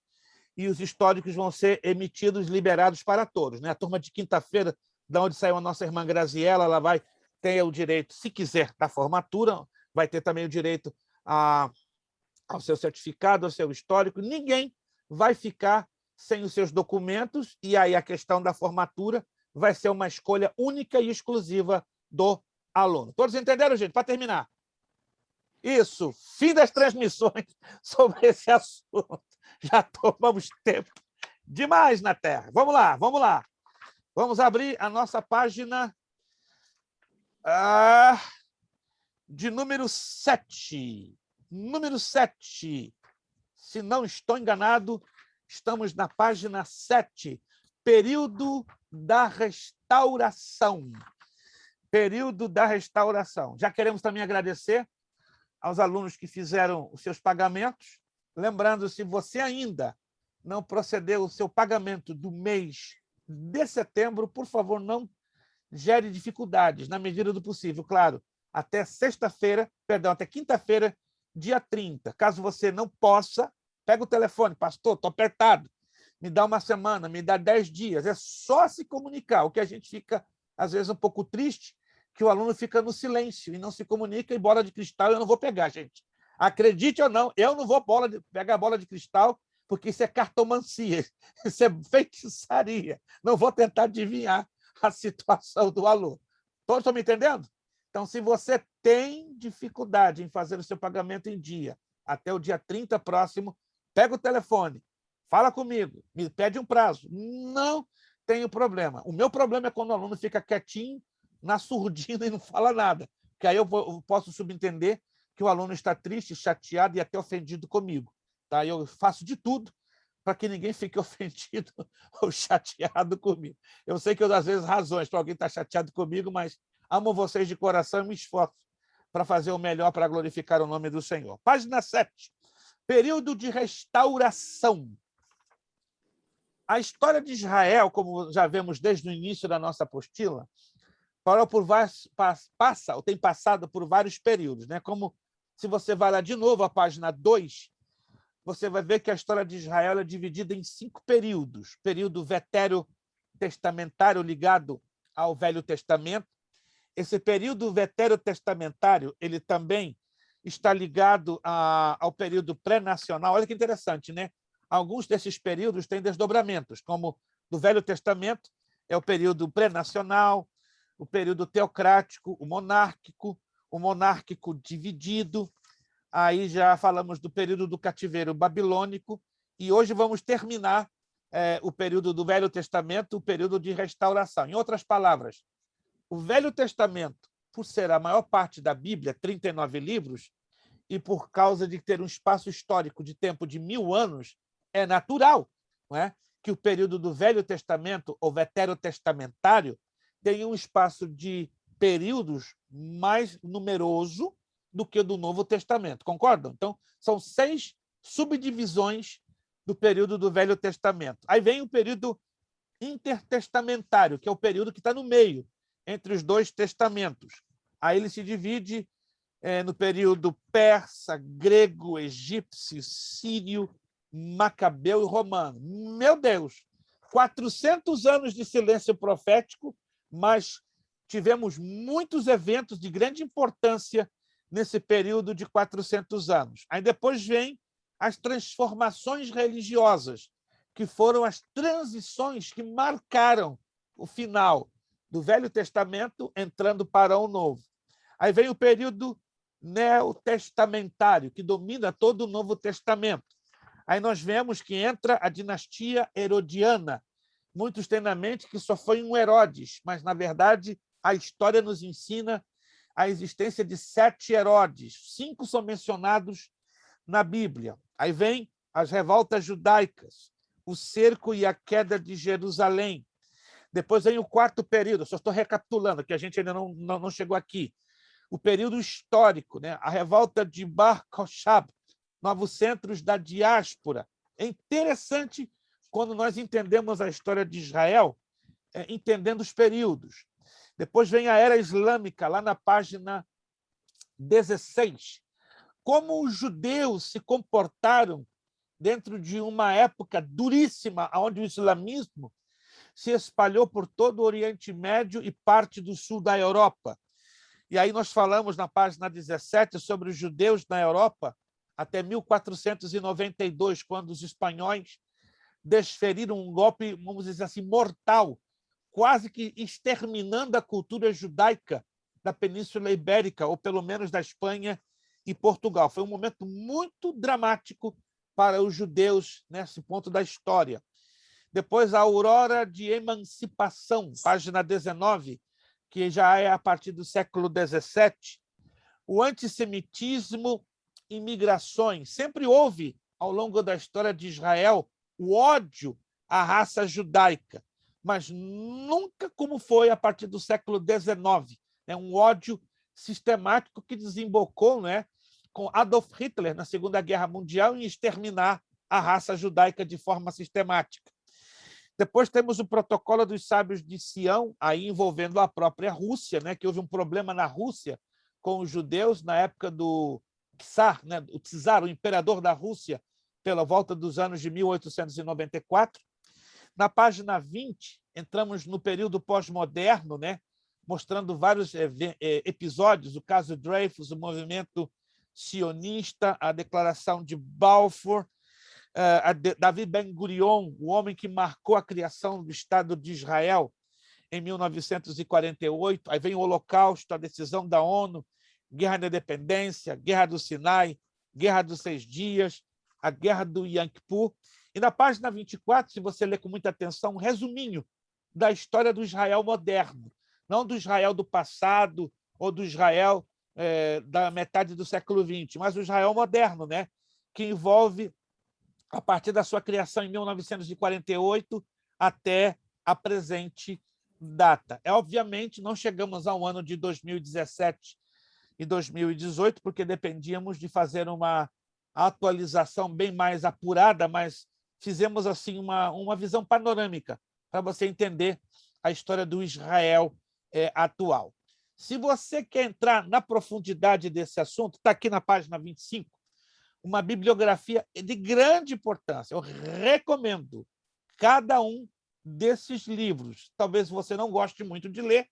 Speaker 1: e os históricos vão ser emitidos, liberados para todos. Né? A turma de quinta-feira, da onde saiu a nossa irmã Graziella, ela vai ter o direito, se quiser, da formatura, vai ter também o direito ao seu certificado, ao seu histórico. Ninguém vai ficar sem os seus documentos, e aí a questão da formatura vai ser uma escolha única e exclusiva do aluno. Todos entenderam, gente? Para terminar. Isso, fim das transmissões sobre esse assunto. Já tomamos tempo demais na Terra. Vamos lá, vamos lá. Vamos abrir a nossa página de número 7. Número 7. Se não estou enganado, estamos na página 7. Período da restauração. Período da restauração. Já queremos também agradecer aos alunos que fizeram os seus pagamentos. Lembrando, se você ainda não procedeu o seu pagamento do mês de setembro, por favor, não gere dificuldades, na medida do possível, claro, até sexta-feira, perdão, até quinta-feira, dia 30. Caso você não possa, pega o telefone, pastor, estou apertado, me dá uma semana, me dá 10 dias. É só se comunicar. O que a gente fica, às vezes, um pouco triste, que o aluno fica no silêncio e não se comunica, e bola de cristal eu não vou pegar, gente. Acredite ou não, eu não vou pegar a bola de cristal, porque isso é cartomancia, isso é feitiçaria. Não vou tentar adivinhar a situação do aluno. Todos estão me entendendo? Então, se você tem dificuldade em fazer o seu pagamento em dia, até o dia 30 próximo, pega o telefone, fala comigo, me pede um prazo. Não tenho problema. O meu problema é quando o aluno fica quietinho, na surdina, e não fala nada. Porque aí eu posso subentender que o aluno está triste, chateado e até ofendido comigo. Tá? Eu faço de tudo para que ninguém fique ofendido ou chateado comigo. Eu sei que eu, às vezes, razões para alguém estar chateado comigo, mas amo vocês de coração e me esforço para fazer o melhor para glorificar o nome do Senhor. Página 7. Período de restauração. A história de Israel, como já vemos desde o início da nossa apostila, tem passado por vários períodos, né? Como se você vai lá de novo à página 2, você vai ver que a história de Israel é dividida em 5 períodos. Período veterotestamentário ligado ao Velho Testamento. Esse período veterotestamentário, ele também está ligado ao período pré-nacional. Olha que interessante, né? Alguns desses períodos têm desdobramentos, como do Velho Testamento é o período pré-nacional, o período teocrático, o monárquico dividido. Aí já falamos do período do cativeiro babilônico, e hoje vamos terminar o período do Velho Testamento, o período de restauração. Em outras palavras, o Velho Testamento, por ser a maior parte da Bíblia, 39 livros, e por causa de ter um espaço histórico de tempo de 1000 anos, é natural, não é? Que o período do Velho Testamento, ou veterotestamentário, tem um espaço de períodos mais numeroso do que o do Novo Testamento. Concordam? Então, são 6 subdivisões do período do Velho Testamento. Aí vem o período intertestamentário, que é o período que está no meio, entre os 2 testamentos. Aí ele se divide no período persa, grego, egípcio, sírio, macabeu e romano. Meu Deus! 400 anos de silêncio profético, mas tivemos muitos eventos de grande importância nesse período de 400 anos. Aí depois vem as transformações religiosas, que foram as transições que marcaram o final do Velho Testamento, entrando para o Novo. Aí vem o período neotestamentário, que domina todo o Novo Testamento. Aí nós vemos que entra a dinastia herodiana. Muitos têm na mente que só foi um Herodes, mas, na verdade, a história nos ensina a existência de 7 Herodes. 5 são mencionados na Bíblia. Aí vem as revoltas judaicas, o cerco e a queda de Jerusalém. Depois vem o 4º período, só estou recapitulando, que a gente ainda não chegou aqui. O período histórico, né? A revolta de Bar Kokhba, novos centros da diáspora. É interessante quando nós entendemos a história de Israel, entendendo os períodos. Depois vem a Era Islâmica, lá na página 16. Como os judeus se comportaram dentro de uma época duríssima, onde o islamismo se espalhou por todo o Oriente Médio e parte do sul da Europa. E aí nós falamos na página 17 sobre os judeus na Europa até 1492, quando os espanhóis desferiram um golpe, vamos dizer assim, mortal quase que exterminando a cultura judaica da Península Ibérica, ou pelo menos da Espanha e Portugal. Foi um momento muito dramático para os judeus nesse ponto da história. Depois, a Aurora de Emancipação, página 19, que já é a partir do século XVII. O antissemitismo e migrações. Sempre houve, ao longo da história de Israel, o ódio à raça judaica, mas nunca como foi a partir do século XIX. É um ódio sistemático que desembocou, né, com Adolf Hitler, na Segunda Guerra Mundial, em exterminar a raça judaica de forma sistemática. Depois temos o protocolo dos sábios de Sião, aí envolvendo a própria Rússia, né, que houve um problema na Rússia com os judeus na época do Czar, né, o Czar, o imperador da Rússia, pela volta dos anos de 1894. Na página 20, entramos no período pós-moderno, né, mostrando vários episódios, o caso Dreyfus, o movimento sionista, a declaração de Balfour, Davi Ben-Gurion, o homem que marcou a criação do Estado de Israel em 1948. Aí vem o Holocausto, a decisão da ONU, Guerra da Independência, Guerra do Sinai, Guerra dos 6 Dias, a Guerra do Yom Kippur. E na página 24, se você ler com muita atenção, um resuminho da história do Israel moderno, não do Israel do passado ou do Israel da metade do século XX, mas o Israel moderno, né, que envolve a partir da sua criação em 1948 até a presente data. Obviamente, não chegamos ao ano de 2017 e 2018, porque dependíamos de fazer uma atualização bem mais apurada, mas fizemos assim uma visão panorâmica para você entender a história do Israel atual. Se você quer entrar na profundidade desse assunto, está aqui na página 25, uma bibliografia de grande importância. Eu recomendo cada um desses livros. Talvez você não goste muito de ler,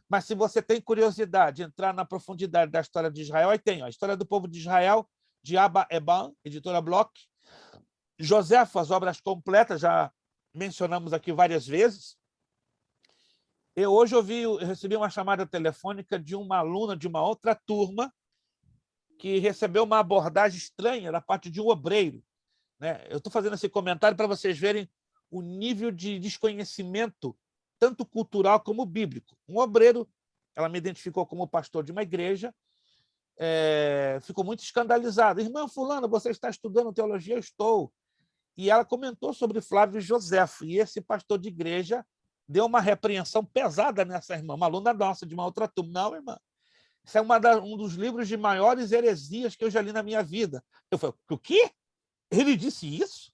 Speaker 1: mas se você tem curiosidade de entrar na profundidade da história de Israel, aí tem a História do Povo de Israel, de Abba Eban, editora Bloch. Joséfo, as obras completas, já mencionamos aqui várias vezes. Hoje eu recebi uma chamada telefônica de uma aluna de uma outra turma que recebeu uma abordagem estranha da parte de um obreiro, né? Eu estou fazendo esse comentário para vocês verem o nível de desconhecimento, tanto cultural como bíblico. Um obreiro, ela me identificou como pastor de uma igreja, ficou muito escandalizada. Irmã fulana, você está estudando teologia? Eu estou. E ela comentou sobre Flávio Joséfo, e esse pastor de igreja deu uma repreensão pesada nessa irmã, uma aluna nossa de uma outra turma. Não, irmã, isso é um dos livros de maiores heresias que eu já li na minha vida. Eu falei, o quê? Ele disse isso?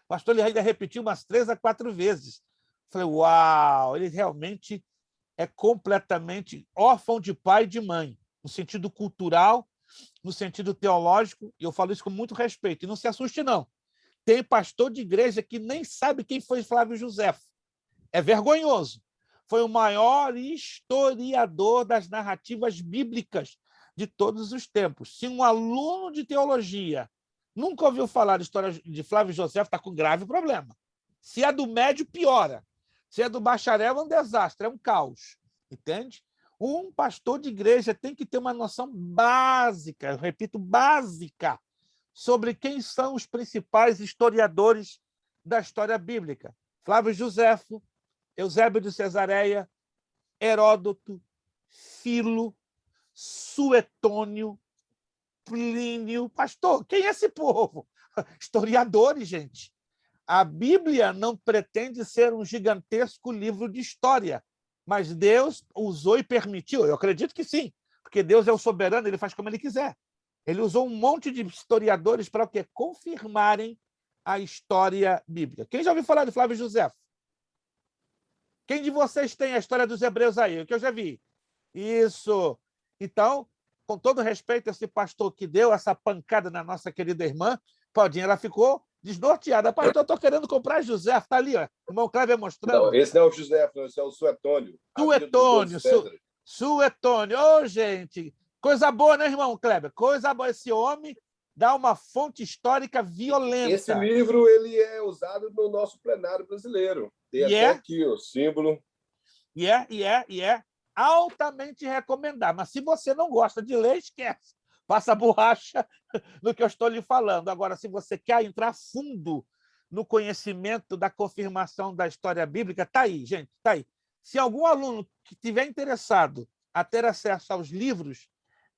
Speaker 1: O pastor ele ainda repetiu umas 3 a 4 vezes. Eu falei, uau, ele realmente é completamente órfão de pai e de mãe, no sentido cultural, no sentido teológico, e eu falo isso com muito respeito. E não se assuste, não. Tem pastor de igreja que nem sabe quem foi Flávio Joséfo. É vergonhoso. Foi o maior historiador das narrativas bíblicas de todos os tempos. Se um aluno de teologia nunca ouviu falar de história de Flávio Joséfo, está com grave problema. Se é do médio, piora. Se é do bacharel, é um desastre, é um caos. Entende? Um pastor de igreja tem que ter uma noção básica, eu repito, básica, sobre quem são os principais historiadores da história bíblica. Flávio Joséfo, Eusébio de Cesareia, Heródoto, Filo, Suetônio, Plínio. Pastor, quem é esse povo? Historiadores, gente. A Bíblia não pretende ser um gigantesco livro de história, mas Deus usou e permitiu. Eu acredito que sim, porque Deus é o soberano, ele faz como ele quiser. Ele usou um monte de historiadores para o quê? Confirmarem a história bíblica. Quem já ouviu falar de Flávio Joséfo? Quem de vocês tem a história dos hebreus aí? O que eu já vi. Isso. Então, com todo respeito a esse pastor que deu essa pancada na nossa querida irmã, Claudinha, ela ficou desnorteada. Pastor, eu estou querendo comprar Joséfo. Está ali, ó. O irmão Cléber mostrando.
Speaker 8: Não, esse não é o Joséfo, não, esse é o Suetônio.
Speaker 1: Suetônio. Ô, gente, coisa boa, né, irmão Cléber? Coisa boa. Esse homem dá uma fonte histórica violenta.
Speaker 8: Esse livro ele é usado no nosso plenário brasileiro. Tem até aqui o símbolo.
Speaker 1: E é altamente recomendado. Mas se você não gosta de ler, esquece. Passa a borracha no que eu estou lhe falando. Agora, se você quer entrar fundo no conhecimento da confirmação da história bíblica, está aí, gente, está aí. Se algum aluno que estiver interessado a ter acesso aos livros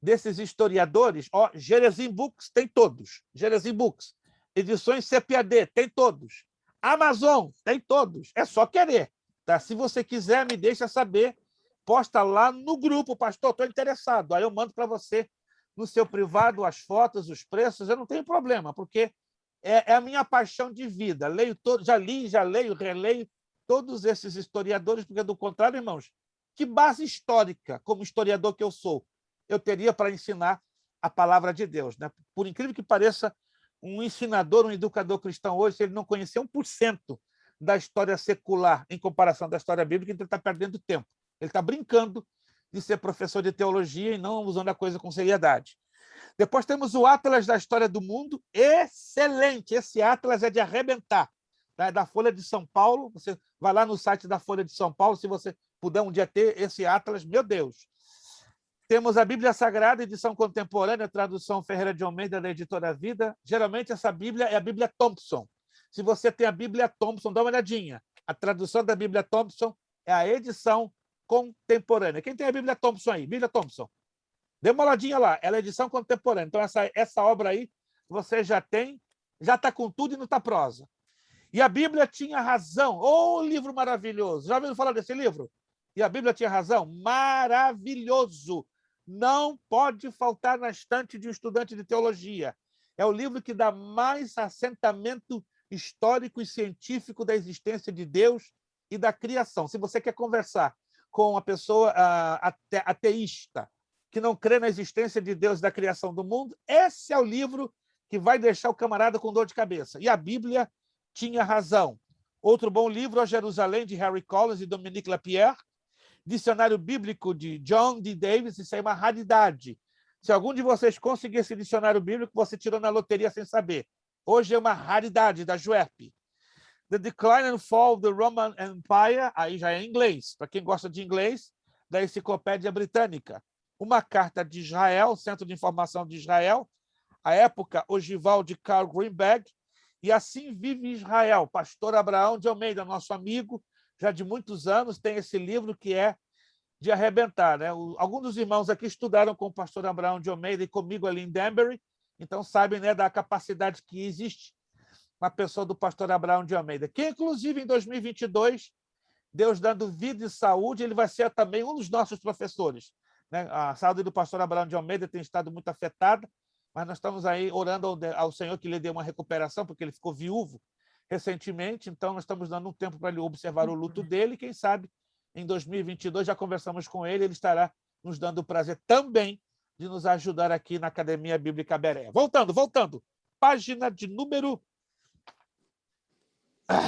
Speaker 1: desses historiadores, Gerizim Books tem todos. Gerizim Books. Edições CPAD, tem todos. Amazon, tem todos. É só querer. Tá? Se você quiser, me deixa saber. Posta lá no grupo, pastor, estou interessado. Aí eu mando para você no seu privado as fotos, os preços. Eu não tenho problema, porque é a minha paixão de vida. Leio todo, já li, já leio, releio todos esses historiadores, porque, do contrário, irmãos, que base histórica, como historiador que eu sou, eu teria para ensinar a palavra de Deus, né? Por incrível que pareça, um ensinador, um educador cristão hoje, se ele não conhecer 1% da história secular em comparação da história bíblica, então ele está perdendo tempo. Ele está brincando de ser professor de teologia e não usando a coisa com seriedade. Depois temos o Atlas da História do Mundo, excelente. Esse Atlas é de arrebentar. É da Folha de São Paulo. Você vai lá no site da Folha de São Paulo, se você puder um dia ter esse Atlas, meu Deus. Temos a Bíblia Sagrada, edição contemporânea, tradução Ferreira de Almeida, da Editora Vida. Geralmente, essa Bíblia é a Bíblia Thompson. Se você tem a Bíblia Thompson, dá uma olhadinha. A tradução da Bíblia Thompson é a edição contemporânea. Quem tem a Bíblia Thompson aí? Bíblia Thompson. Dê uma olhadinha lá. Ela é edição contemporânea. Então, essa obra aí, você já tem, já está com tudo e não está prosa. E a Bíblia tinha razão. Oh, livro maravilhoso. Já ouviram falar desse livro? E a Bíblia tinha razão? Maravilhoso. Não pode faltar na estante de um estudante de teologia. É o livro que dá mais assentamento histórico e científico da existência de Deus e da criação. Se você quer conversar com uma pessoa ateísta, que não crê na existência de Deus e da criação do mundo, esse é o livro que vai deixar o camarada com dor de cabeça. E a Bíblia tinha razão. Outro bom livro, A Jerusalém, de Harry Collins e Dominique Lapierre. Dicionário Bíblico de John D. Davis, isso é uma raridade. Se algum de vocês conseguir esse dicionário bíblico, você tirou na loteria sem saber. Hoje é uma raridade da JUEP. The Decline and Fall of the Roman Empire, aí já é em inglês. Para quem gosta de inglês, da Enciclopédia Britânica. Uma Carta de Israel, Centro de Informação de Israel, a época ogival de Carl Greenberg, e Assim Vive Israel, pastor Abraão de Almeida, nosso amigo, já de muitos anos, tem esse livro que é de arrebentar, né? Alguns dos irmãos aqui estudaram com o pastor Abraão de Almeida e comigo ali em Danbury, então sabem, né, da capacidade que existe na pessoa do pastor Abraão de Almeida, que, inclusive, em 2022, Deus dando vida e saúde, ele vai ser também um dos nossos professores, né? A saúde do pastor Abraão de Almeida tem estado muito afetada, mas nós estamos aí orando ao Senhor que lhe dê uma recuperação, porque ele ficou viúvo recentemente, então nós estamos dando um tempo para ele observar o luto dele, e quem sabe em 2022 já conversamos com ele, ele estará nos dando o prazer também de nos ajudar aqui na Academia Bíblica Berea. Voltando, página de número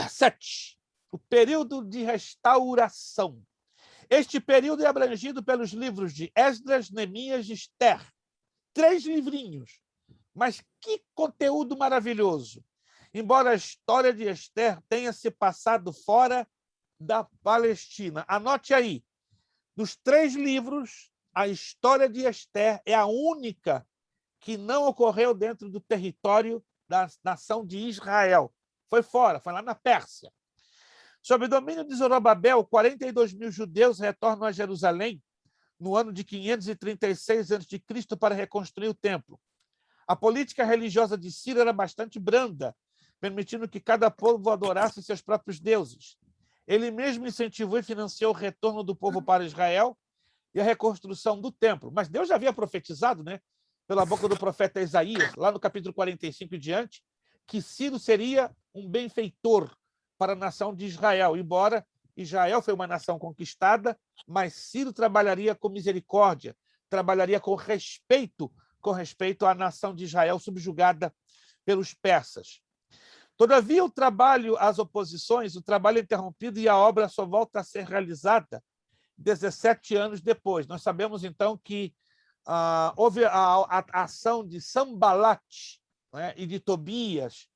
Speaker 1: 7, o período de restauração. Este período é abrangido pelos livros de Esdras, Neemias e Esther. 3 livrinhos, mas que conteúdo maravilhoso. Embora a história de Esther tenha se passado fora da Palestina. Anote aí, dos 3 livros, a história de Esther é a única que não ocorreu dentro do território da nação de Israel. Foi fora, foi lá na Pérsia. Sob o domínio de Zorobabel, 42 mil judeus retornam a Jerusalém no ano de 536 a.C. para reconstruir o templo. A política religiosa de Ciro era bastante branda, permitindo que cada povo adorasse seus próprios deuses. Ele mesmo incentivou e financiou o retorno do povo para Israel e a reconstrução do templo. Mas Deus já havia profetizado, né, pela boca do profeta Isaías, lá no capítulo 45 e diante, que Ciro seria um benfeitor para a nação de Israel, embora Israel foi uma nação conquistada, mas Ciro trabalharia com misericórdia, trabalharia com respeito à nação de Israel subjugada pelos persas. Todavia, o trabalho às oposições, o trabalho é interrompido e a obra só volta a ser realizada 17 anos depois. Nós sabemos, então, que houve a ação de Sanbalat, né, e de Tobias,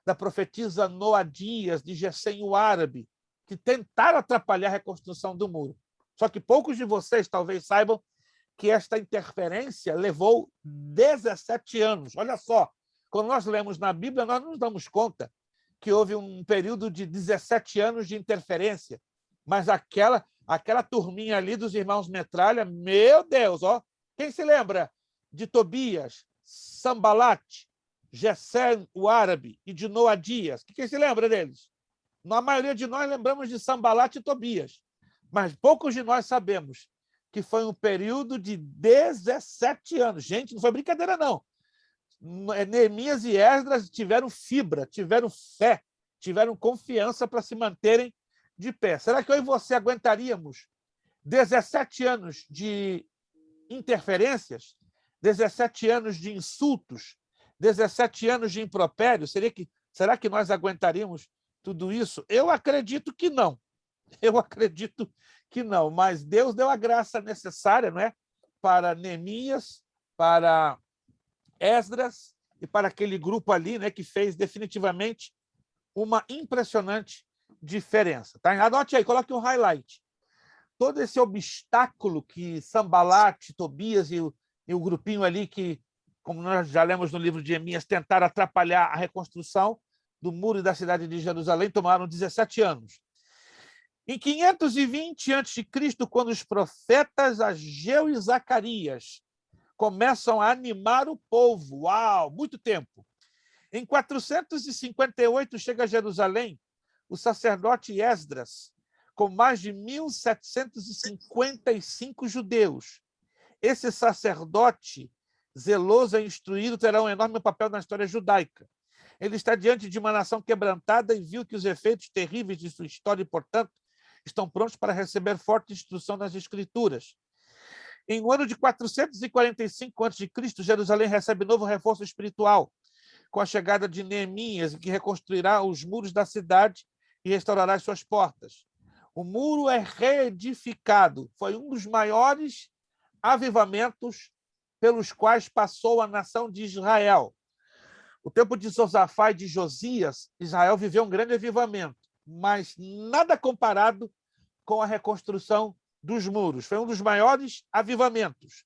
Speaker 1: da profetisa Noadias, de Gesem o árabe, que tentaram atrapalhar a reconstrução do muro. Só que poucos de vocês talvez saibam que esta interferência levou 17 anos. Olha só, quando nós lemos na Bíblia, nós não nos damos conta que houve um período de 17 anos de interferência, mas aquela turminha ali dos irmãos Metralha, meu Deus, ó, quem se lembra de Tobias, Sambalat, Gesem, o árabe, e de Noadias? Quem se lembra deles? A maioria de nós lembramos de Sambalat e Tobias, mas poucos de nós sabemos que foi um período de 17 anos. Gente, não foi brincadeira, não. Neemias e Esdras tiveram fibra, tiveram fé, tiveram confiança para se manterem de pé. Será que eu e você aguentaríamos 17 anos de interferências, 17 anos de insultos, 17 anos de impropério? Será que nós aguentaríamos tudo isso? Eu acredito que não. Eu acredito que não, mas Deus deu a graça necessária, não é? Para Neemias, para Esdras e para aquele grupo ali, né, que fez definitivamente uma impressionante diferença. Tá? Anote aí, coloque um highlight. Todo esse obstáculo que Sambalat, Tobias e o grupinho ali que, como nós já lemos no livro de Neemias, tentaram atrapalhar a reconstrução do muro da cidade de Jerusalém, tomaram 17 anos. Em 520 a.C., quando os profetas Ageu e Zacarias começam a animar o povo, uau, muito tempo. Em 458 chega a Jerusalém o sacerdote Esdras, com mais de 1.755 judeus. Esse sacerdote, zeloso e instruído, terá um enorme papel na história judaica. Ele está diante de uma nação quebrantada e viu que os efeitos terríveis de sua história e, portanto, estão prontos para receber forte instrução nas Escrituras. Em no ano de 445 a.C., Jerusalém recebe novo reforço espiritual, com a chegada de Neemias, que reconstruirá os muros da cidade e restaurará as suas portas. O muro é reedificado. Foi um dos maiores avivamentos pelos quais passou a nação de Israel. O tempo de Josafá e de Josias, Israel viveu um grande avivamento, mas nada comparado com a reconstrução dos muros. Foi um dos maiores avivamentos.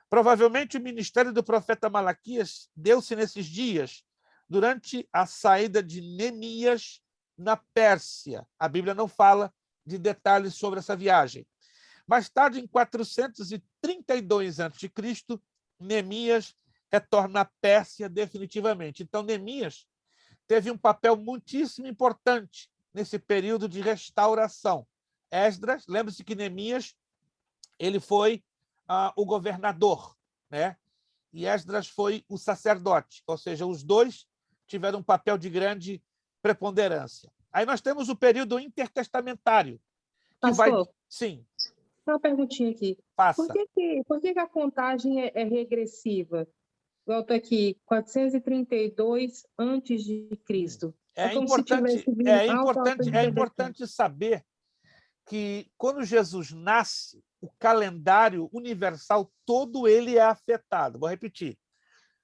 Speaker 1: Provavelmente o ministério do profeta Malaquias deu-se nesses dias, durante a saída de Neemias na Pérsia. A Bíblia não fala de detalhes sobre essa viagem. Mais tarde, em 432 a.C., Neemias retorna à Pérsia definitivamente. Então, Neemias teve um papel muitíssimo importante nesse período de restauração. Esdras, lembre-se que Neemias ele foi o governador, né? E Esdras foi o sacerdote, ou seja, os dois tiveram um papel de grande preponderância. Aí nós temos o período intertestamentário.
Speaker 9: Pastor,
Speaker 1: Sim.
Speaker 9: uma perguntinha aqui.
Speaker 1: Passa.
Speaker 9: Por que a contagem é regressiva? Volta aqui, 432 antes de Cristo.
Speaker 1: É importante saber que quando Jesus nasce, o calendário universal todo ele é afetado. Vou repetir.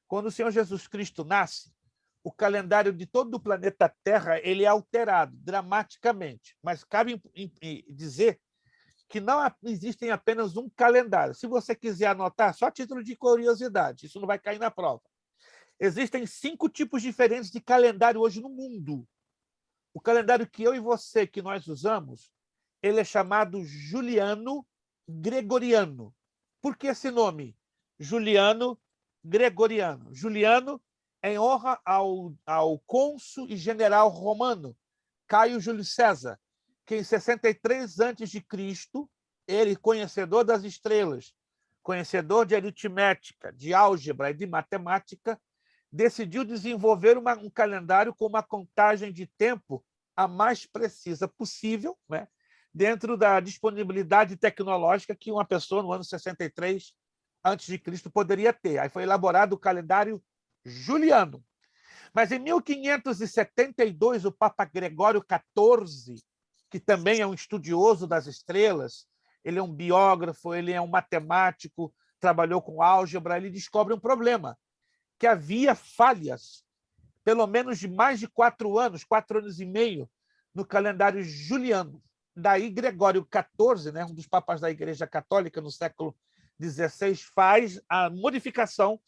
Speaker 1: Quando o Senhor Jesus Cristo nasce, o calendário de todo o planeta Terra ele é alterado dramaticamente. Mas cabe dizer que não existem apenas um calendário. Se você quiser anotar, só a título de curiosidade, isso não vai cair na prova. Existem 5 tipos diferentes de calendário hoje no mundo. O calendário que eu e você, que nós usamos, ele é chamado Juliano-Gregoriano. Por que esse nome? Juliano-Gregoriano. Juliano é em honra ao cônsul e general romano, Caio Júlio César, que em 63 a.C., ele, conhecedor das estrelas, conhecedor de aritmética, de álgebra e de matemática, decidiu desenvolver um calendário com uma contagem de tempo a mais precisa possível, né? Dentro da disponibilidade tecnológica que uma pessoa no ano 63 a.C. poderia ter. Aí foi elaborado o calendário juliano. Mas em 1572, o Papa Gregório XIV, que também é um estudioso das estrelas, ele é um biógrafo, ele é um matemático, trabalhou com álgebra, ele descobre um problema, que havia falhas, pelo menos de mais de 4 anos e meio, no calendário juliano. daí Gregório XIV, né, um dos papas da Igreja Católica no século XVI, faz a modificação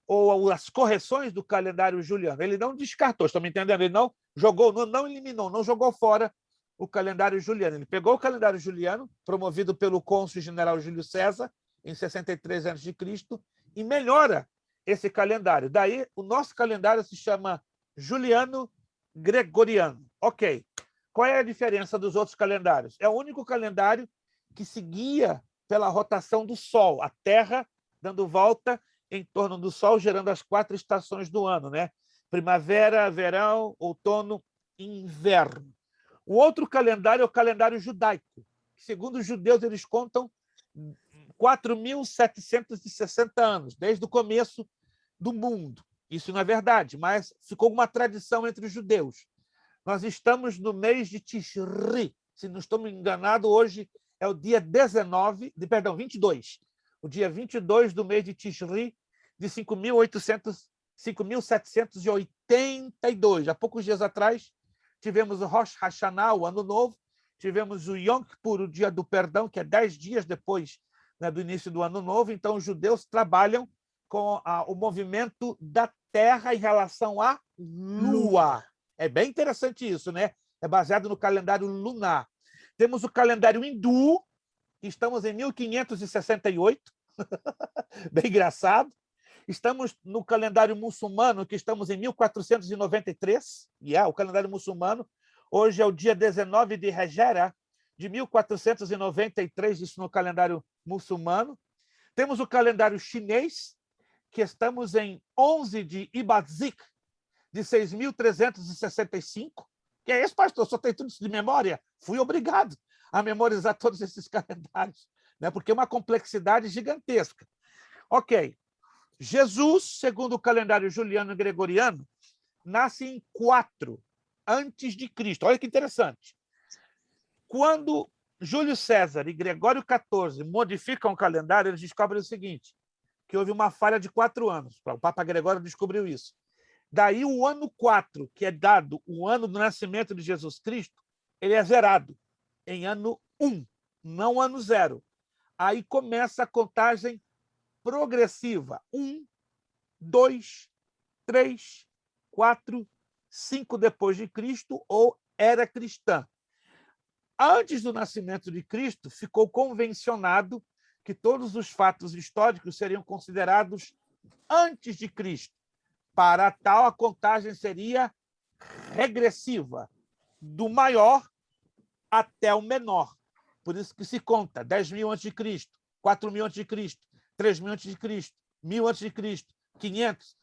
Speaker 1: ou as correções do calendário juliano. Ele não descartou, estão me entendendo? Ele não jogou, não eliminou, não jogou fora o calendário juliano. Ele pegou o calendário juliano, promovido pelo cônsul general Júlio César, em 63 a.C., e melhora esse calendário. Daí, o nosso calendário se chama Juliano-Gregoriano. Ok. Qual é a diferença dos outros calendários? É o único calendário que seguia pela rotação do Sol, a Terra dando volta em torno do Sol, gerando as 4 estações do ano, né? Primavera, verão, outono e inverno. O outro calendário é o calendário judaico, que, segundo os judeus, eles contam 4.760 anos, desde o começo do mundo. Isso não é verdade, mas ficou uma tradição entre os judeus. Nós estamos no mês de Tishri. Se não estou me enganado, hoje é o dia 22. O dia 22 do mês de Tishri, de 5.782. Há poucos dias atrás, tivemos o Rosh Hashanah, o Ano Novo, tivemos o Yom Kippur, o Dia do Perdão, que é 10 dias depois, né, do início do Ano Novo. Então, os judeus trabalham com o movimento da Terra em relação à Lua. É bem interessante isso, né? É baseado no calendário lunar. Temos o calendário hindu, que estamos em 1568, bem engraçado. Estamos no calendário muçulmano, que estamos em 1493, o calendário muçulmano. Hoje é o dia 19 de Hejra, de 1493, isso no calendário muçulmano. Temos o calendário chinês, que estamos em 11 de Ibazik, de 6.365. Que é esse, pastor? Só tem tudo isso de memória? Fui obrigado a memorizar todos esses calendários, né? Porque é uma complexidade gigantesca. Ok. Jesus, segundo o calendário juliano e gregoriano, nasce em 4 antes de Cristo. Olha que interessante. Quando Júlio César e Gregório XIV modificam o calendário, eles descobrem o seguinte, que houve uma falha de 4 anos. O Papa Gregório descobriu isso. Daí, o ano 4, que é dado o ano do nascimento de Jesus Cristo, ele é zerado em ano 1, não ano 0. Aí começa a contagem progressiva. 1, 2, 3, 4, 5 depois de Cristo, ou era cristã. Antes do nascimento de Cristo, ficou convencionado que todos os fatos históricos seriam considerados antes de Cristo. Para tal, a contagem seria regressiva, do maior até o menor. Por isso que se conta 10.000 a.C., 4.000 a.C., 3.000 a.C., 1.000 a.C., 500,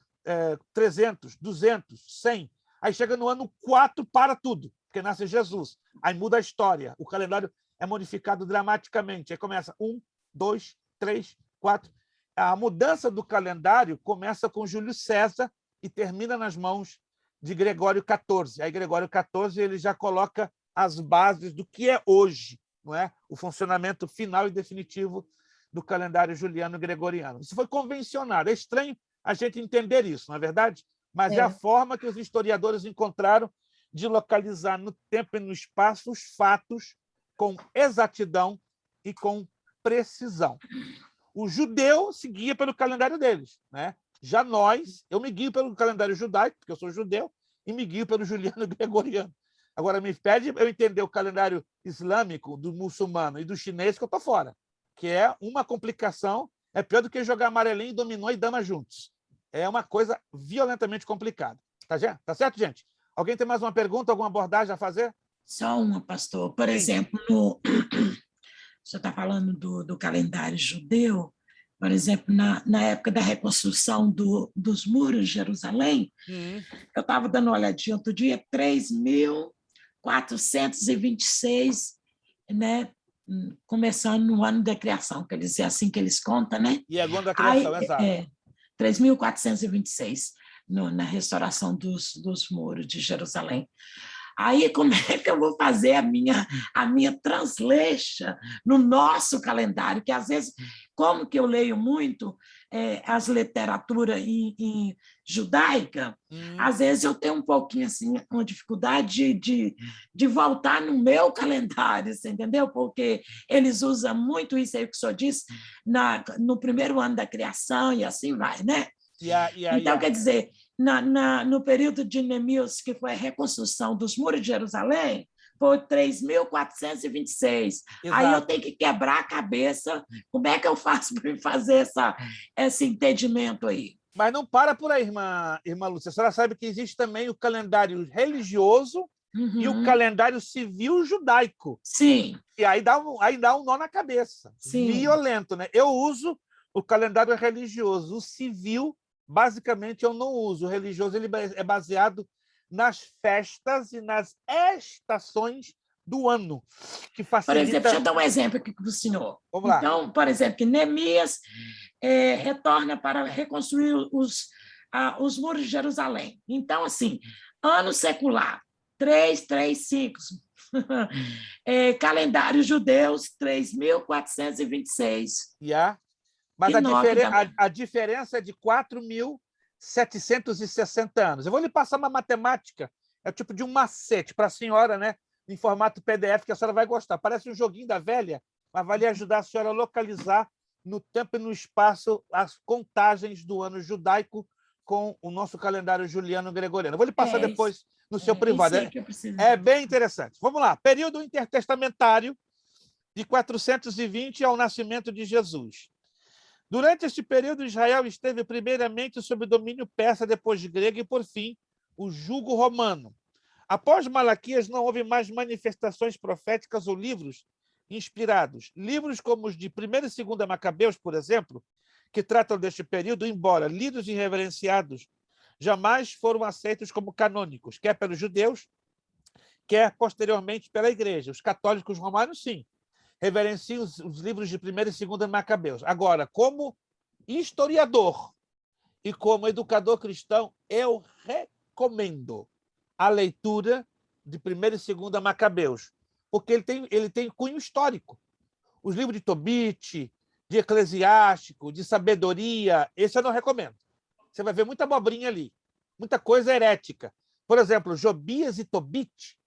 Speaker 1: 300, 200, 100. Aí chega no ano 4, para tudo, porque nasce Jesus. Aí muda a história. O calendário é modificado dramaticamente. Aí começa 1, 2, 3, 4. A mudança do calendário começa com Júlio César e termina nas mãos de Gregório XIV. Aí Gregório XIV ele já coloca as bases do que é hoje, não é? O funcionamento final e definitivo do calendário juliano e gregoriano. Isso foi convencionado. É estranho a gente entender isso, não é verdade? Mas é a forma que os historiadores encontraram de localizar no tempo e no espaço os fatos com exatidão e com precisão. O judeu seguia pelo calendário deles, né? Já eu me guio pelo calendário judaico, porque eu sou judeu, e me guio pelo juliano e gregoriano. Agora, me pede eu entender o calendário islâmico, do muçulmano e do chinês, que eu estou fora, que é uma complicação, é pior do que jogar amarelinho, dominó e dama juntos. É uma coisa violentamente complicada. Tá certo, gente? Alguém tem mais uma pergunta, alguma abordagem a fazer?
Speaker 10: Só uma, pastor. Por exemplo, o senhor está falando do calendário judeu, por exemplo, na época da reconstrução dos muros de Jerusalém, eu estava dando uma olhadinha outro dia, 3.426, né, começando no ano da criação, quer dizer, assim que eles contam, né?
Speaker 1: E é o ano da criação, exato.
Speaker 10: 3.426, na restauração dos muros de Jerusalém. Aí, como é que eu vou fazer a minha translation no nosso calendário? Que, às vezes, como que eu leio muito as literaturas em judaica, às vezes eu tenho um pouquinho assim, uma dificuldade de voltar no meu calendário, você entendeu? Porque eles usam muito isso aí que o senhor disse no primeiro ano da criação e assim vai, né? Então, quer dizer, no período de Neemias, que foi a reconstrução dos muros de Jerusalém, foi 3.426. Aí eu tenho que quebrar a cabeça. Como é que eu faço para fazer esse entendimento aí?
Speaker 1: Mas não para por aí, irmã Lúcia. A senhora sabe que existe também o calendário religioso e o calendário civil judaico.
Speaker 10: Sim.
Speaker 1: E aí dá um nó na cabeça.
Speaker 10: Sim.
Speaker 1: Violento, né? Eu uso o calendário religioso. O civil, basicamente, eu não uso. O religioso ele é baseado nas festas e nas estações do ano, que facilita...
Speaker 10: Por exemplo, deixa eu dar um exemplo aqui para o senhor.
Speaker 1: Vamos lá.
Speaker 10: Então, por exemplo, que Neemias retorna para reconstruir os muros de Jerusalém. Então, assim, ano secular, 335. Calendário judeus, 3.426.
Speaker 1: Mas a diferença é de 4.760 anos. Eu vou lhe passar uma matemática, é o tipo de um macete para a senhora, né? Em formato PDF, que a senhora vai gostar. Parece um joguinho da velha, mas vai lhe ajudar a senhora a localizar no tempo e no espaço as contagens do ano judaico com o nosso calendário juliano-gregoriano. Eu vou lhe passar depois no seu privado. É bem interessante. Vamos lá. Período intertestamentário de 420 ao nascimento de Jesus. Durante este período, Israel esteve primeiramente sob o domínio persa, depois grego e, por fim, o jugo romano. Após Malaquias, não houve mais manifestações proféticas ou livros inspirados. Livros como os de 1ª e 2ª Macabeus, por exemplo, que tratam deste período, embora lidos e reverenciados, jamais foram aceitos como canônicos, quer pelos judeus, quer posteriormente pela Igreja. Os católicos romanos, sim, reverenciam os livros de 1ª e 2ª Macabeus. Agora, como historiador e como educador cristão, eu recomendo a leitura de 1ª e 2ª Macabeus, porque ele tem cunho histórico. Os livros de Tobit, de Eclesiástico, de Sabedoria, esse eu não recomendo. Você vai ver muita abobrinha ali, muita coisa herética. Por exemplo, Jobias e Tobit,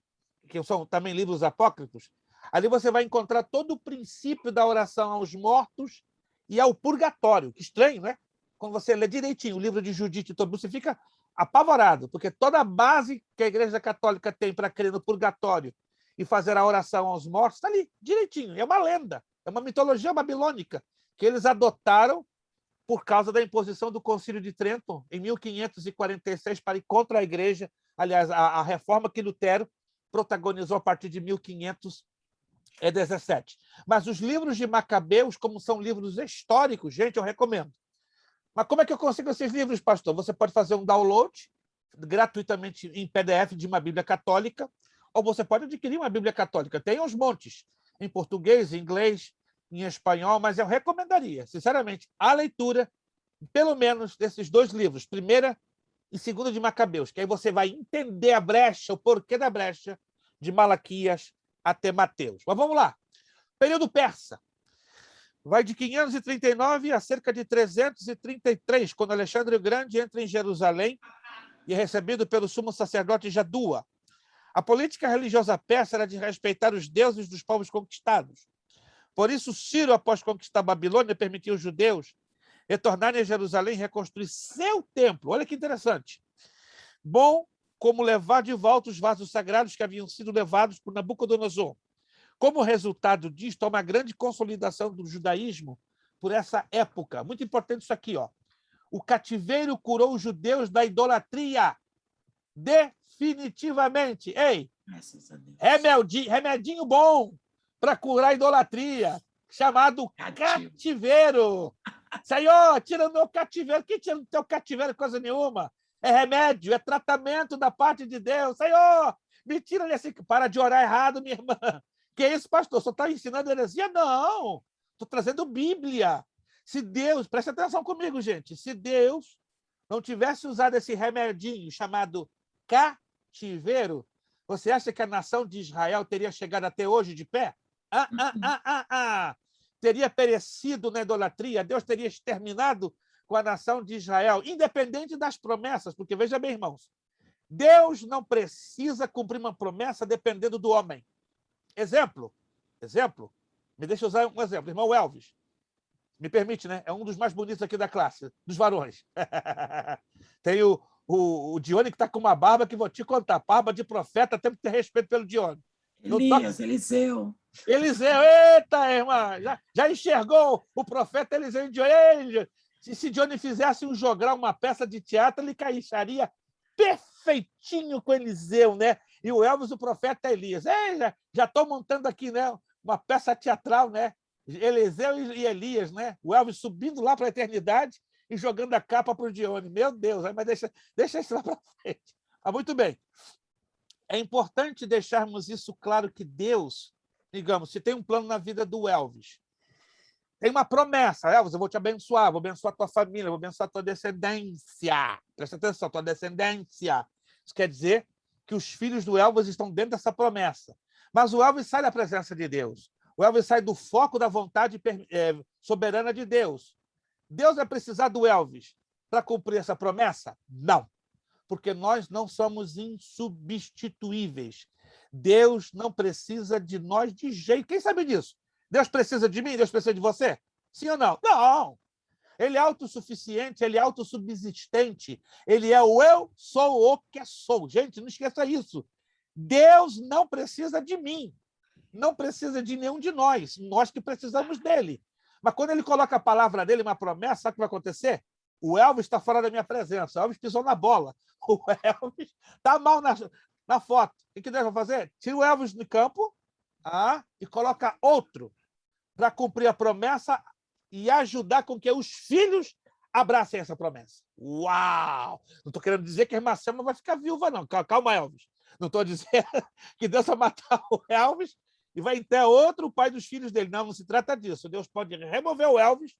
Speaker 1: que são também livros apócrifos, ali você vai encontrar todo o princípio da oração aos mortos e ao purgatório. Que estranho, né? Quando você lê direitinho o livro de Judite e Tobit, você fica apavorado, porque toda a base que a Igreja Católica tem para crer no purgatório e fazer a oração aos mortos está ali, direitinho. É uma lenda, é uma mitologia babilônica que eles adotaram por causa da imposição do Concílio de Trento, em 1546, para ir contra a Igreja. Aliás, a reforma que Lutero protagonizou a partir de 1517. Mas os livros de Macabeus, como são livros históricos, gente, eu recomendo. Mas como é que eu consigo esses livros, pastor? Você pode fazer um download gratuitamente em PDF de uma Bíblia católica, ou você pode adquirir uma Bíblia católica. Tem uns montes, em português, em inglês, em espanhol, mas eu recomendaria, sinceramente, a leitura, pelo menos, desses 2 livros, 1ª e 2ª de Macabeus, que aí você vai entender a brecha, o porquê da brecha de Malaquias até Mateus. Mas vamos lá. Período persa. Vai de 539 a cerca de 333, quando Alexandre o Grande entra em Jerusalém e é recebido pelo sumo sacerdote Jadua. A política religiosa persa era de respeitar os deuses dos povos conquistados. Por isso, Ciro, após conquistar a Babilônia, permitiu aos judeus retornarem a Jerusalém e reconstruir seu templo. Olha que interessante. Bom como levar de volta os vasos sagrados que haviam sido levados por Nabucodonosor. Como resultado disto, há uma grande consolidação do judaísmo por essa época. Muito importante isso aqui, ó. O cativeiro curou os judeus da idolatria. Definitivamente. Ei, remedinho bom para curar a idolatria, chamado cativeiro. Senhor, tira o meu cativeiro. Que tira do teu cativeiro coisa nenhuma? É remédio, é tratamento da parte de Deus. Senhor, me tira desse... Para de orar errado, minha irmã. Que isso, pastor? Só está ensinando heresia? Não. Estou trazendo Bíblia. Se Deus... Preste atenção comigo, gente. Se Deus não tivesse usado esse remedinho chamado cativeiro, Você acha que a nação de Israel teria chegado até hoje de pé? Teria perecido na idolatria, Deus teria exterminado com a nação de Israel, independente das promessas, porque, veja bem, irmãos, Deus não precisa cumprir uma promessa dependendo do homem. Exemplo, me deixa usar um exemplo, irmão Elvis, me permite, né? É um dos mais bonitos aqui da classe, dos varões. Tem o Dione que está com uma barba que vou te contar, barba de profeta, temos que ter respeito pelo Dione.
Speaker 10: Eliseu.
Speaker 1: Eliseu, eita, irmã, já enxergou o profeta Eliseu Dione? Se Dione fizesse um jogral, uma peça de teatro, ele caixaria perfeitinho com Eliseu, né? E o Elvis, o profeta Elias. Já estou montando aqui, né? Uma peça teatral, né? Eliseu e Elias, né? O Elvis subindo lá para a eternidade e jogando a capa para o Dione. Meu Deus, mas deixa isso lá para frente. Mas muito bem. É importante deixarmos isso claro que Deus, digamos, se tem um plano na vida do Elvis, tem uma promessa, Elvis, eu vou te abençoar, vou abençoar a tua família, vou abençoar a tua descendência. Presta atenção, tua descendência. Isso quer dizer que os filhos do Elvis estão dentro dessa promessa. Mas o Elvis sai da presença de Deus. O Elvis sai do foco da vontade soberana de Deus. Deus vai precisar do Elvis para cumprir essa promessa? Não, porque nós não somos insubstituíveis. Deus não precisa de nós de jeito. Quem sabe disso? Deus precisa de mim? Deus precisa de você? Sim ou não? Não. Ele é autossuficiente, ele é autossubsistente, ele é o eu sou o que sou. Gente, não esqueça isso. Deus não precisa de mim, não precisa de nenhum de nós que precisamos dele. Mas quando ele coloca a palavra dele, uma promessa, sabe o que vai acontecer? O Elvis está fora da minha presença, o Elvis pisou na bola, o Elvis está mal na foto. O que Deus vai fazer? Tira o Elvis do campo e coloca outro para cumprir a promessa e ajudar com que os filhos abracem essa promessa. Uau! Não estou querendo dizer que a irmã Selma vai ficar viúva, não. Calma, Elvis. Não estou dizendo que Deus vai matar o Elvis e vai ter outro pai dos filhos dele. Não se trata disso. Deus pode remover o Elvis,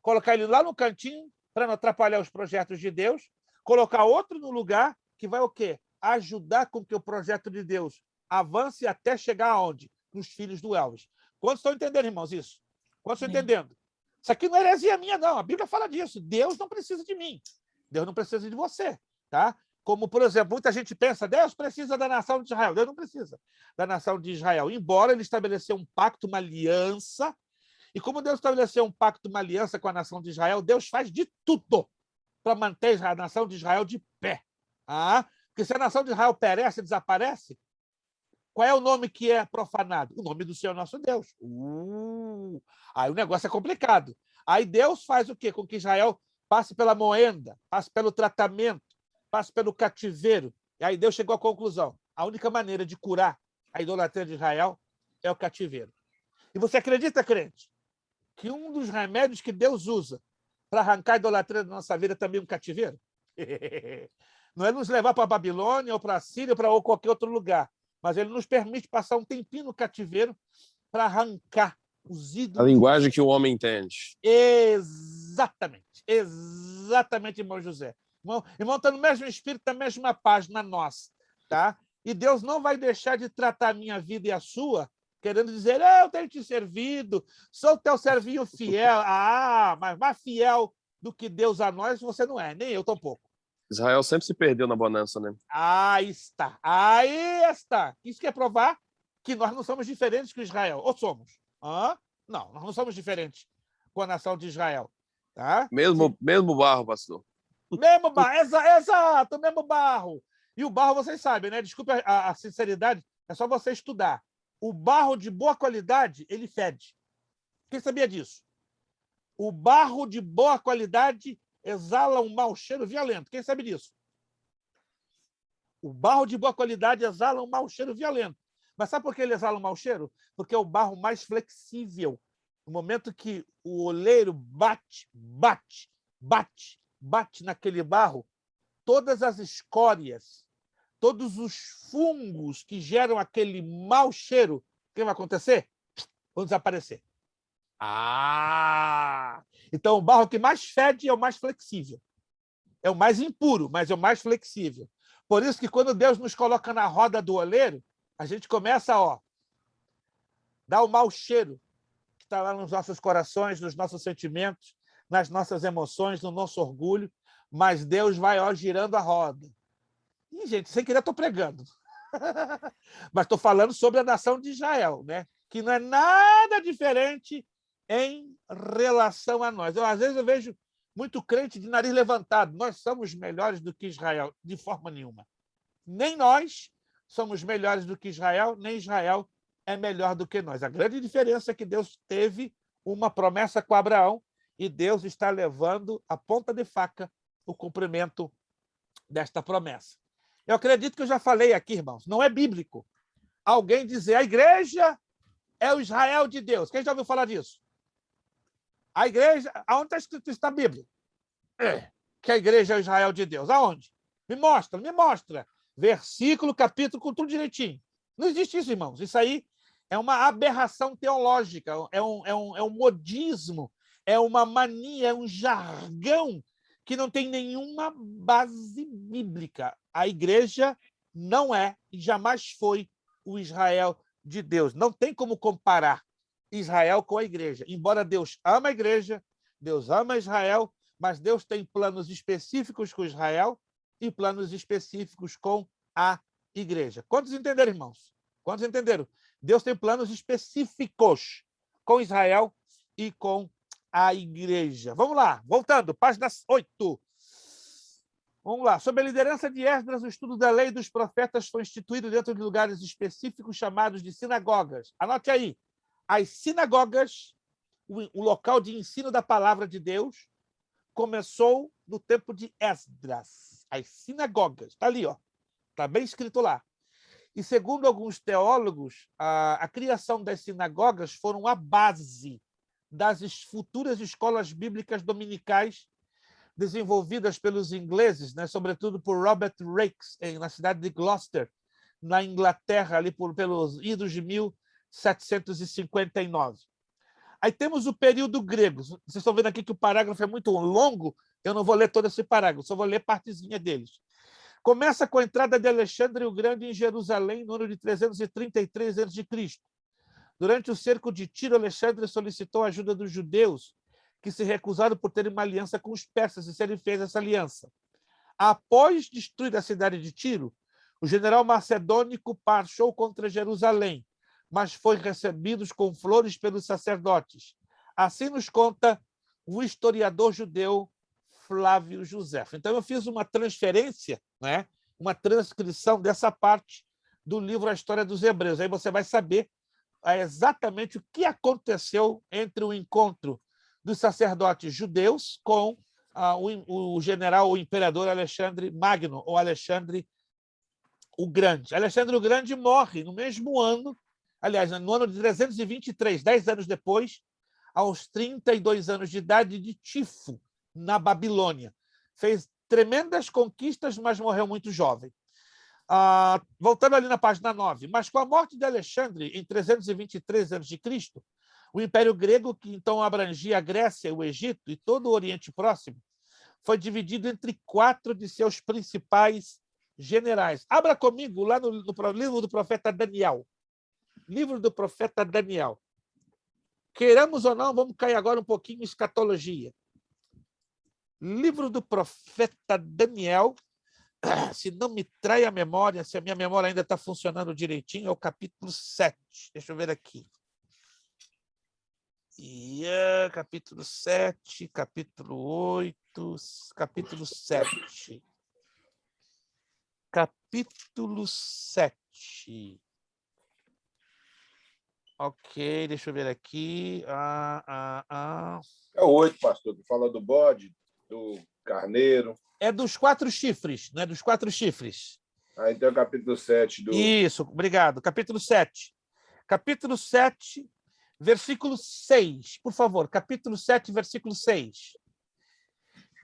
Speaker 1: colocar ele lá no cantinho para não atrapalhar os projetos de Deus, colocar outro no lugar que vai o quê? Ajudar com que o projeto de Deus avance até chegar aonde? Nos filhos do Elvis. Quantos estão entendendo, irmãos, isso? Quantos estão entendendo? Isso aqui não é heresia minha, não. A Bíblia fala disso. Deus não precisa de mim. Deus não precisa de você. Tá? Como, por exemplo, muita gente pensa, Deus precisa da nação de Israel. Deus não precisa da nação de Israel. Embora ele estabeleceu um pacto, uma aliança. E como Deus estabeleceu um pacto, uma aliança com a nação de Israel, Deus faz de tudo para manter a nação de Israel de pé. Porque se a nação de Israel perece, desaparece, qual é o nome que é profanado? O nome do Senhor nosso Deus. Aí o negócio é complicado. Aí Deus faz o quê? Com que Israel passe pela moenda, passe pelo tratamento, passe pelo cativeiro. E aí Deus chegou à conclusão. A única maneira de curar a idolatria de Israel é o cativeiro. E você acredita, crente, que um dos remédios que Deus usa para arrancar a idolatria da nossa vida é também um cativeiro? Não é nos levar para a Babilônia ou para a Síria ou qualquer outro lugar. Mas ele nos permite passar um tempinho no cativeiro para arrancar os ídolos.
Speaker 5: A linguagem que o homem entende.
Speaker 1: Exatamente. Exatamente, irmão José. Irmão, está no mesmo espírito, na mesma página nossa. Tá? E Deus não vai deixar de tratar a minha vida e a sua, querendo dizer, eu tenho te servido, sou teu servinho fiel. Mas mais fiel do que Deus a nós, você não é, nem eu tampouco.
Speaker 5: Israel sempre se perdeu na bonança, né?
Speaker 1: Aí está. Isso quer provar que nós não somos diferentes que Israel. Ou somos? Não, nós não somos diferentes com a nação de Israel. Tá?
Speaker 5: Mesmo barro, pastor.
Speaker 1: Mesmo barro, exato, mesmo barro. E o barro, vocês sabem, né? Desculpe a sinceridade, é só você estudar. O barro de boa qualidade, ele fede. Quem sabia disso? O barro de boa qualidade exala um mau cheiro violento. Quem sabe disso? O barro de boa qualidade exala um mau cheiro violento. Mas sabe por que ele exala um mau cheiro? Porque é o barro mais flexível. No momento que o oleiro bate naquele barro, todas as escórias, todos os fungos que geram aquele mau cheiro, o que vai acontecer? Vão desaparecer. Então o barro que mais fede é o mais flexível. É o mais impuro, mas é o mais flexível. Por isso que quando Deus nos coloca na roda do oleiro, a gente começa a dar o mau cheiro que está lá nos nossos corações, nos nossos sentimentos, nas nossas emoções, no nosso orgulho, mas Deus vai girando a roda. E, gente, sem querer, estou pregando. Mas estou falando sobre a nação de Israel, né? Que não é nada diferente em relação a nós. Às vezes eu vejo muito crente de nariz levantado. Nós somos melhores do que Israel, de forma nenhuma. Nem nós somos melhores do que Israel, nem Israel é melhor do que nós. A grande diferença é que Deus teve uma promessa com Abraão e Deus está levando a ponta de faca o cumprimento desta promessa. Eu acredito que eu já falei aqui, irmãos, não é bíblico alguém dizer a igreja é o Israel de Deus. Quem já ouviu falar disso? A igreja, aonde está escrito isso na Bíblia? Que a igreja é o Israel de Deus. Aonde? Me mostra. Versículo, capítulo, com tudo direitinho. Não existe isso, irmãos. Isso aí é uma aberração teológica, é um modismo, é uma mania, é um jargão que não tem nenhuma base bíblica. A igreja não é e jamais foi o Israel de Deus. Não tem como comparar Israel com a igreja. Embora Deus ama a igreja, Deus ama Israel, mas Deus tem planos específicos com Israel e planos específicos com a igreja. Quantos entenderam, irmãos? Quantos entenderam? Deus tem planos específicos com Israel e com a igreja. Vamos lá, voltando, página 8. Vamos lá. Sob a liderança de Esdras, o estudo da lei e dos profetas foi instituído dentro de lugares específicos chamados de sinagogas. Anote aí. As sinagogas, o local de ensino da palavra de Deus, começou no tempo de Esdras. As sinagogas. Está ali, ó. Está bem escrito lá. E, segundo alguns teólogos, a criação das sinagogas foram a base das futuras escolas bíblicas dominicais desenvolvidas pelos ingleses, né, sobretudo por Robert Raikes, na cidade de Gloucester, na Inglaterra, ali pelos idos de 1759. Aí temos o período grego. Vocês estão vendo aqui que o parágrafo é muito longo, eu não vou ler todo esse parágrafo, só vou ler partezinha deles. Começa com a entrada de Alexandre o Grande em Jerusalém, no ano de 333 a.C. Durante o cerco de Tiro, Alexandre solicitou a ajuda dos judeus, que se recusaram por terem uma aliança com os persas, e ele fez essa aliança. Após destruir a cidade de Tiro, o general macedônico marchou contra Jerusalém, mas foi recebido com flores pelos sacerdotes. Assim nos conta o historiador judeu Flávio Josefo. Então, eu fiz uma transferência, né? Uma transcrição dessa parte do livro A História dos Hebreus. Aí você vai saber exatamente o que aconteceu entre o encontro dos sacerdotes judeus com o general, o imperador Alexandre Magno, ou Alexandre o Grande. Alexandre o Grande morre no mesmo ano, aliás, no ano de 323, 10 anos depois, aos 32 anos de idade, de tifo, na Babilônia. Fez tremendas conquistas, mas morreu muito jovem. Voltando ali na página 9. Mas com a morte de Alexandre, em 323 a.C., o Império Grego, que então abrangia a Grécia, o Egito e todo o Oriente Próximo, foi dividido entre 4 de seus principais generais. Abra comigo lá no livro do profeta Daniel. Livro do profeta Daniel. Queiramos ou não, vamos cair agora um pouquinho em escatologia. Livro do profeta Daniel, se não me trai a memória, se a minha memória ainda está funcionando direitinho, é o capítulo 7. Deixa eu ver aqui. Capítulo 7, capítulo 8, capítulo 7. Capítulo 7. Ok, deixa eu ver aqui.
Speaker 8: É o 8, pastor, que fala do bode, do carneiro.
Speaker 1: É dos 4 chifres, não é dos 4 chifres.
Speaker 8: Então é o capítulo 7 do...
Speaker 1: Isso, obrigado. Capítulo 7. Capítulo 7, versículo 6. Por favor, capítulo 7, versículo 6.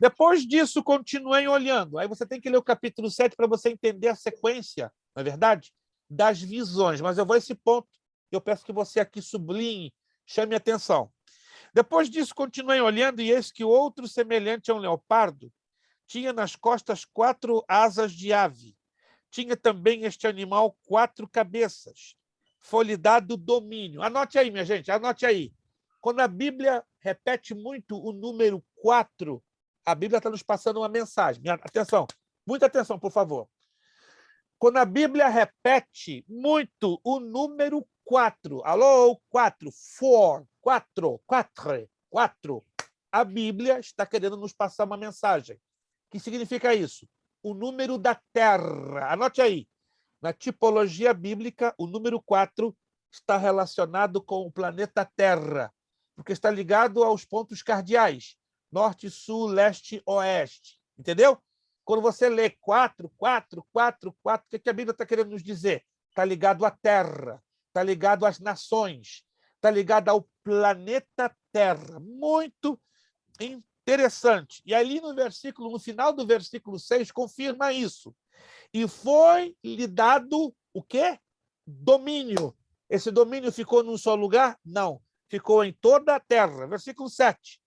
Speaker 1: Depois disso, continuem olhando. Aí você tem que ler o capítulo 7 para você entender a sequência, não é verdade? Das visões. Mas eu vou a esse ponto. Eu peço que você aqui sublinhe, chame a atenção. Depois disso, continuem olhando, e eis que outro semelhante a um leopardo tinha nas costas 4 asas de ave. tinha também este animal 4 cabeças. Foi-lhe dado domínio. Anote aí, minha gente, anote aí. Quando a Bíblia repete muito o número 4, a Bíblia está nos passando uma mensagem. Atenção, muita atenção, por favor. Quando a Bíblia repete muito o número 4, alô, 4, 4, 4, a Bíblia está querendo nos passar uma mensagem. O que significa isso? O número da Terra. Anote aí. Na tipologia bíblica, o número 4 está relacionado com o planeta Terra, porque está ligado aos pontos cardeais, norte, sul, leste, oeste. Entendeu? Quando você lê 4, 4, 4, 4, o que a Bíblia está querendo nos dizer? Está ligado à Terra, está ligado às nações, está ligado ao planeta Terra. Muito interessante. E ali no final do versículo 6, confirma isso. E foi-lhe dado o quê? Domínio. Esse domínio ficou num só lugar? Não. Ficou em toda a terra. Versículo 7.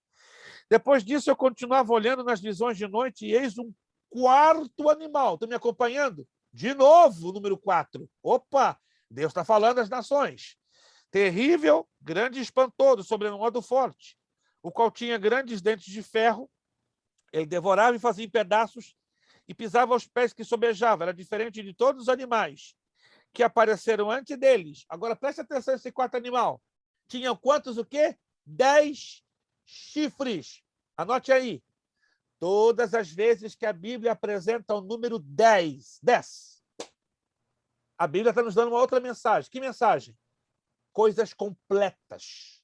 Speaker 1: Depois disso, eu continuava olhando nas visões de noite e eis um 4º animal. Estão me acompanhando? De novo, o número 4. Opa! Deus está falando às nações. Terrível, grande e espantoso, sobremodo forte, o qual tinha grandes dentes de ferro. Ele devorava e fazia em pedaços e pisava aos pés que sobejavam. Era diferente de todos os animais que apareceram antes deles. Agora, preste atenção nesse 4º animal. Tinham quantos o quê? 10 chifres. Anote aí. Todas as vezes que a Bíblia apresenta o número 10, a Bíblia está nos dando uma outra mensagem. Que mensagem? Coisas completas,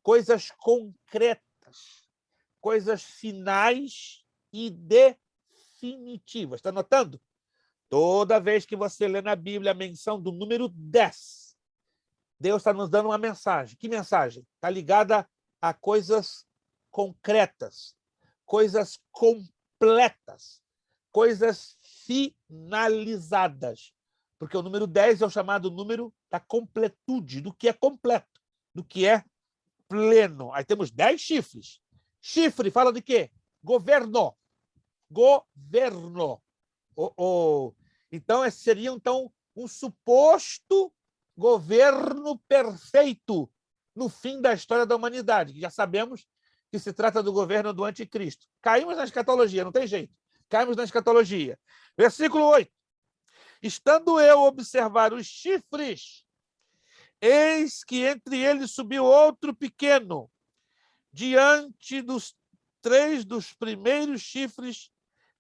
Speaker 1: coisas concretas, coisas finais e definitivas. Está notando? Toda vez que você lê na Bíblia a menção do número 10, Deus está nos dando uma mensagem. Que mensagem? Está ligada a coisas concretas, coisas completas, coisas finalizadas. Porque o número 10 é o chamado número da completude, do que é completo, do que é pleno. Aí temos 10 chifres. Chifre fala de quê? Governo. Governo. Então, esse seria um suposto governo perfeito no fim da história da humanidade, que já sabemos que se trata do governo do anticristo. Caímos na escatologia, não tem jeito. Caímos na escatologia. Versículo 8. Estando eu a observar os chifres, eis que entre eles subiu outro pequeno, diante dos 3 dos primeiros chifres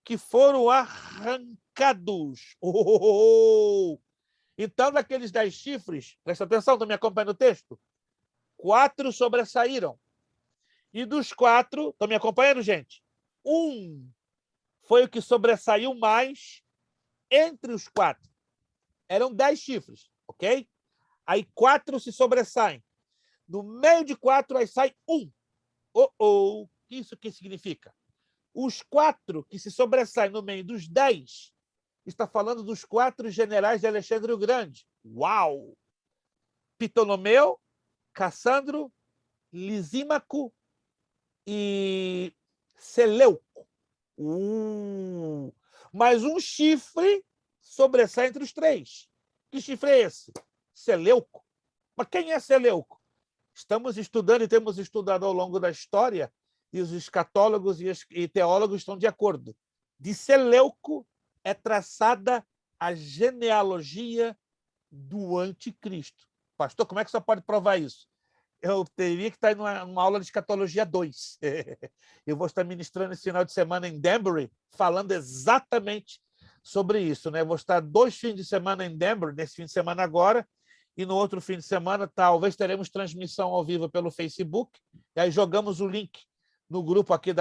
Speaker 1: que foram arrancados. Então, daqueles 10 chifres, presta atenção, estão me acompanhando no texto? 4 sobressaíram. E dos 4, estão me acompanhando, gente? 1 foi o que sobressaiu mais entre os 4. Eram 10 chifres, ok? Aí 4 se sobressaem. No meio de 4, aí sai 1. Isso que significa? Os 4 que se sobressaem no meio dos 10, está falando dos 4 generais de Alexandre o Grande. Uau! Ptolomeu, Cassandro, Lisímaco e Seleuco. Mas um chifre sobressai entre os 3. Que chifre é esse? Seleuco. Mas quem é Seleuco? Estamos estudando e temos estudado ao longo da história, e os escatólogos e teólogos estão de acordo. De Seleuco é traçada a genealogia do anticristo. Pastor, como é que você pode provar isso? Eu teria que estar em uma aula de escatologia 2. Eu vou estar ministrando esse final de semana em Danbury, falando exatamente sobre isso. Né? Eu vou estar 2 fins de semana em Danbury, nesse fim de semana agora, e no outro fim de semana, talvez teremos transmissão ao vivo pelo Facebook, e aí jogamos o link no grupo aqui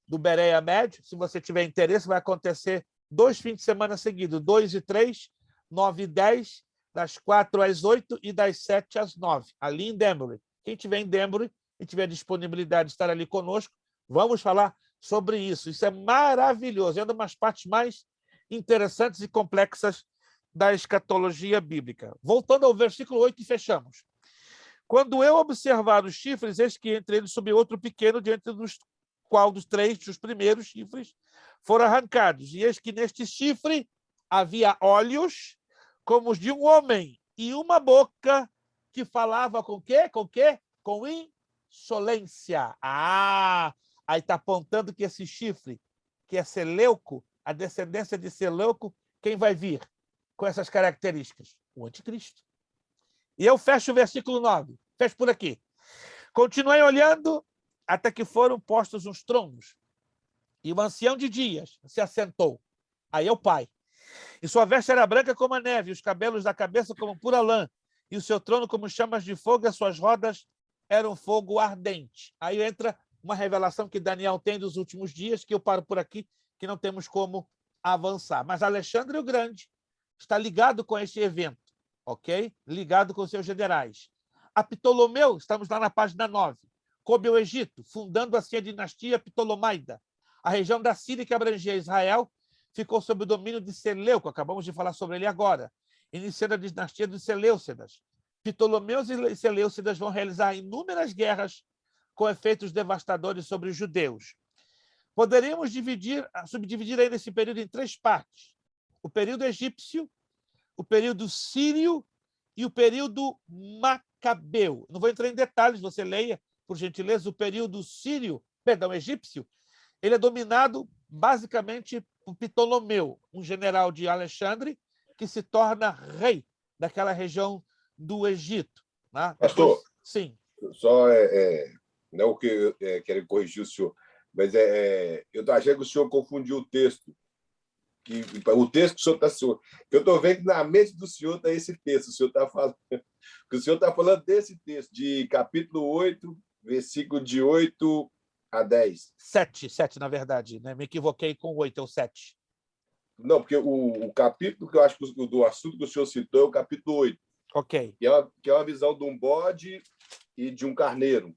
Speaker 1: do Bereia Med. Se você tiver interesse, vai acontecer 2 fins de semana seguidos, 2 e 3, 9 e 10, das 4 às 8 e das 7 às 9, ali em Danbury. Quem estiver em Danbury e tiver disponibilidade de estar ali conosco, vamos falar sobre isso. Isso é maravilhoso, é uma das partes mais interessantes e complexas da escatologia bíblica. Voltando ao versículo 8 e fechamos. Quando eu observar os chifres, eis que entre eles subiu outro pequeno, diante dos qual dos 3 dos primeiros chifres foram arrancados. E eis que neste chifre havia olhos como os de um homem e uma boca que falava com quê? Com quê? Com insolência. Ah, aí está apontando que esse chifre, que é Seleuco, a descendência de Seleuco, quem vai vir com essas características? O anticristo. E eu fecho o versículo 9. Fecho por aqui. Continuei olhando até que foram postos uns tronos. E o ancião de dias se assentou. Aí é o pai. E sua veste era branca como a neve, e os cabelos da cabeça como pura lã, e o seu trono como chamas de fogo, e as suas rodas eram fogo ardente. Aí entra uma revelação que Daniel tem dos últimos dias, que eu paro por aqui, que não temos como avançar. Mas Alexandre o Grande está ligado com este evento, ok? Ligado com seus generais. A Ptolomeu, estamos lá na página 9, coube o Egito, fundando assim a dinastia Ptolomaida. A região da Síria que abrangia Israel ficou sob o domínio de Seleuco, acabamos de falar sobre ele agora, iniciando a dinastia dos Seleucidas. Ptolomeus e Seleucidas vão realizar inúmeras guerras com efeitos devastadores sobre os judeus. Poderíamos subdividir ainda esse período em 3 partes. O período egípcio, o período sírio e o período macabeu. Não vou entrar em detalhes, você leia, por gentileza, o período sírio, perdão, egípcio, ele é dominado basicamente por Ptolomeu, um general de Alexandre, que se torna rei daquela região do Egito. Né?
Speaker 8: Pastor,
Speaker 1: sim.
Speaker 8: Só não é o que eu quero corrigir o senhor, mas eu estou achando que o senhor confundiu o texto. O texto que o senhor está... Eu estou vendo que na mente do senhor está esse texto, o senhor está falando. Que o senhor está falando desse texto, de capítulo 8, versículo de 8 a 10.
Speaker 1: 7, na verdade. Né? Me equivoquei com 8, é o 7.
Speaker 8: Não, porque o capítulo que eu acho que do assunto que o senhor citou é o capítulo 8.
Speaker 1: Ok.
Speaker 8: Que é uma visão de um bode e de um carneiro.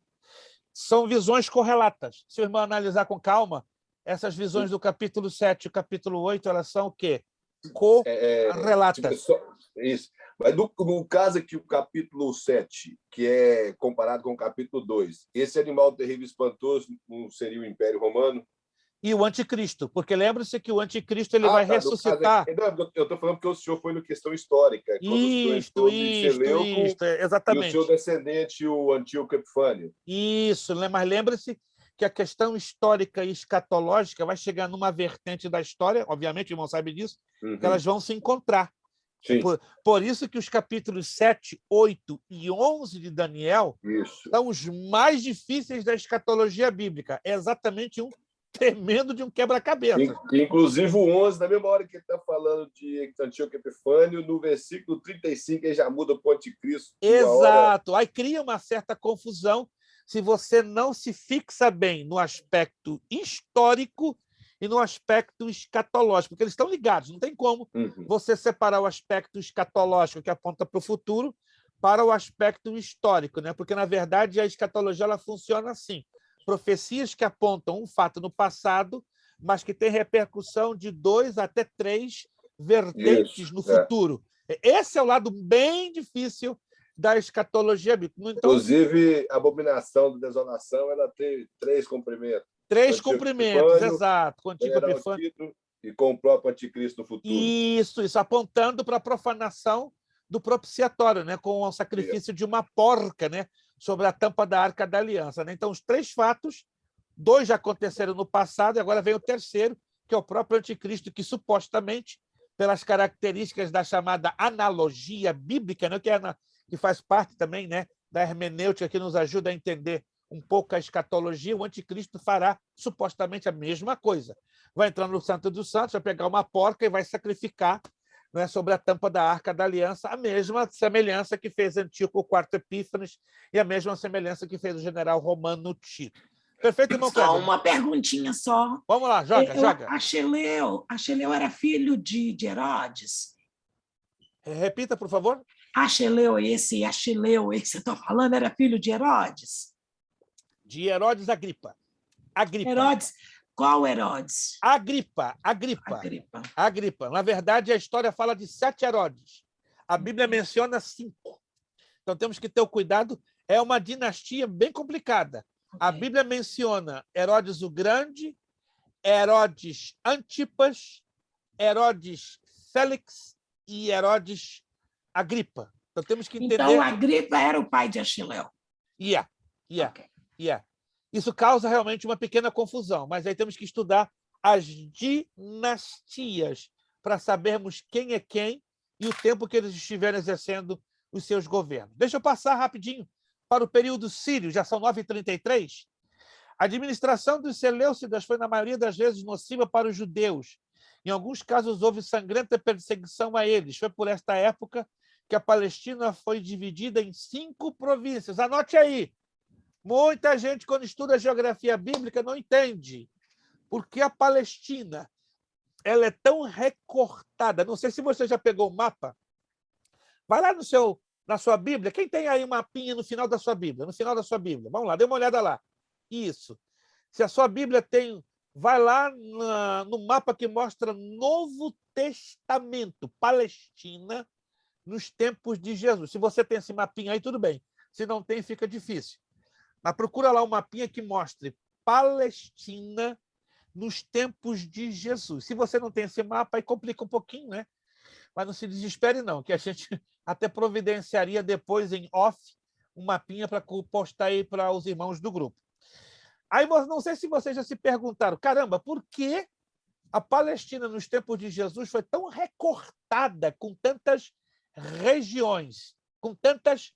Speaker 1: São visões correlatas. Se o irmão analisar com calma, essas visões do capítulo 7 e o capítulo 8, elas são o quê? Correlatas.
Speaker 8: Isso. Mas no caso aqui, o capítulo 7, que é comparado com o capítulo 2, esse animal terrível e espantoso não seria o Império Romano?
Speaker 1: E o anticristo, porque lembre-se que o anticristo ele vai ressuscitar.
Speaker 8: Não, eu estou falando porque o senhor foi na questão histórica.
Speaker 1: Isto, exatamente.
Speaker 8: E o seu descendente, o Antíoco Epifânio.
Speaker 1: Isso, mas lembre-se que a questão histórica e escatológica vai chegar numa vertente da história, obviamente o irmão sabe disso, que elas vão se encontrar. Por isso que os capítulos 7, 8 e 11 de Daniel são os mais difíceis da escatologia bíblica. É exatamente um tremendo de um quebra-cabeça.
Speaker 8: Inclusive o 11, na mesma hora que ele está falando de Antíoco Epifânio, no versículo 35 ele já muda para o anticristo.
Speaker 1: Exato. Aí cria uma certa confusão se você não se fixa bem no aspecto histórico e no aspecto escatológico, porque eles estão ligados, não tem como você separar o aspecto escatológico, que aponta para o futuro, para o aspecto histórico, né? Porque, na verdade, a escatologia ela funciona assim. Profecias que apontam um fato no passado, mas que tem repercussão de 2 até 3 vertentes no futuro. Esse é o lado bem difícil da escatologia bíblica. Então,
Speaker 8: inclusive, a abominação da desolação ela tem 3 comprimentos.
Speaker 1: 3 comprimentos, exato. Com o Antigo Epifânio.
Speaker 8: E com o próprio anticristo no futuro.
Speaker 1: Isso, apontando para a profanação do propiciatório, né? Com o sacrifício de uma porca, né? Sobre a tampa da Arca da Aliança. Né? Então, os 3 fatos, 2 já aconteceram no passado, e agora vem o terceiro, que é o próprio anticristo, que supostamente, pelas características da chamada analogia bíblica, né? Que faz parte também, né? Da hermenêutica, que nos ajuda a entender um pouco a escatologia, o anticristo fará supostamente a mesma coisa. Vai entrar no Santo dos Santos, vai pegar uma porca e vai sacrificar, né, sobre a tampa da Arca da Aliança, a mesma semelhança que fez Antíoco IV Epífanes e a mesma semelhança que fez o general romano Tito. Perfeito, irmão?
Speaker 10: Só uma perguntinha só.
Speaker 1: Vamos lá, joga.
Speaker 10: Acheleu era filho de Herodes?
Speaker 1: Repita, por favor.
Speaker 10: Acheleu, esse que você está falando, era filho de Herodes?
Speaker 1: De Herodes Agripa.
Speaker 10: Herodes, qual Herodes?
Speaker 1: Agripa. Na verdade, a história fala de 7 Herodes. A Bíblia menciona 5. Então, temos que ter o cuidado. É uma dinastia bem complicada. A Bíblia menciona Herodes o Grande, Herodes Antipas, Herodes Félix e Herodes Agripa. Então, temos que entender...
Speaker 10: Então, Agripa era o pai de Achileu.
Speaker 1: Okay. Isso causa realmente uma pequena confusão, mas aí temos que estudar as dinastias para sabermos quem é quem e o tempo que eles estiveram exercendo os seus governos. Deixa eu passar rapidinho para o período sírio, já são 9h33. A administração dos seleucidas foi, na maioria das vezes, nociva para os judeus. Em alguns casos, houve sangrenta perseguição a eles. Foi por esta época que a Palestina foi dividida em 5 províncias. Anote aí. Muita gente, quando estuda geografia bíblica, não entende porque a Palestina ela é tão recortada. Não sei se você já pegou o mapa. Vai lá na sua Bíblia. Quem tem aí um mapinha no final da sua Bíblia? No final da sua Bíblia. Vamos lá, dê uma olhada lá. Isso. Se a sua Bíblia tem... Vai lá no mapa que mostra Novo Testamento, Palestina, nos tempos de Jesus. Se você tem esse mapinha aí, tudo bem. Se não tem, fica difícil. Mas procura lá um mapinha que mostre Palestina nos tempos de Jesus. Se você não tem esse mapa, aí complica um pouquinho, né? Mas não se desespere, não, que a gente até providenciaria depois em off um mapinha para postar aí para os irmãos do grupo. Aí, não sei se vocês já se perguntaram, caramba, por que a Palestina nos tempos de Jesus foi tão recortada com tantas regiões, com tantas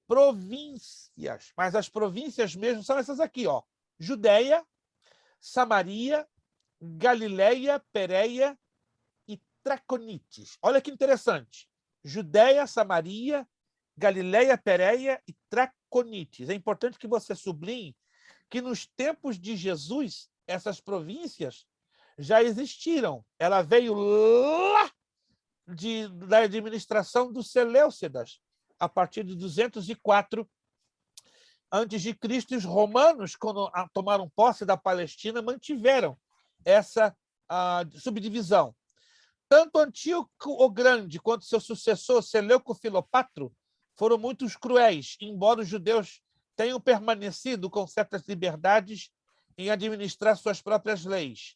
Speaker 1: províncias? Mas as províncias mesmo são essas aqui, ó: Judeia, Samaria, Galileia, Pérea e Traconites. Olha que interessante. Judeia, Samaria, Galileia, Pérea e Traconites. É importante que você sublinhe que nos tempos de Jesus, essas províncias já existiram. Ela veio lá da administração dos Seleucidas, a partir de 204 a.C. E os romanos, quando tomaram posse da Palestina, mantiveram essa subdivisão. Tanto Antíoco o Grande quanto seu sucessor, Seleuco Filopatro, foram muito cruéis, embora os judeus tenham permanecido com certas liberdades em administrar suas próprias leis.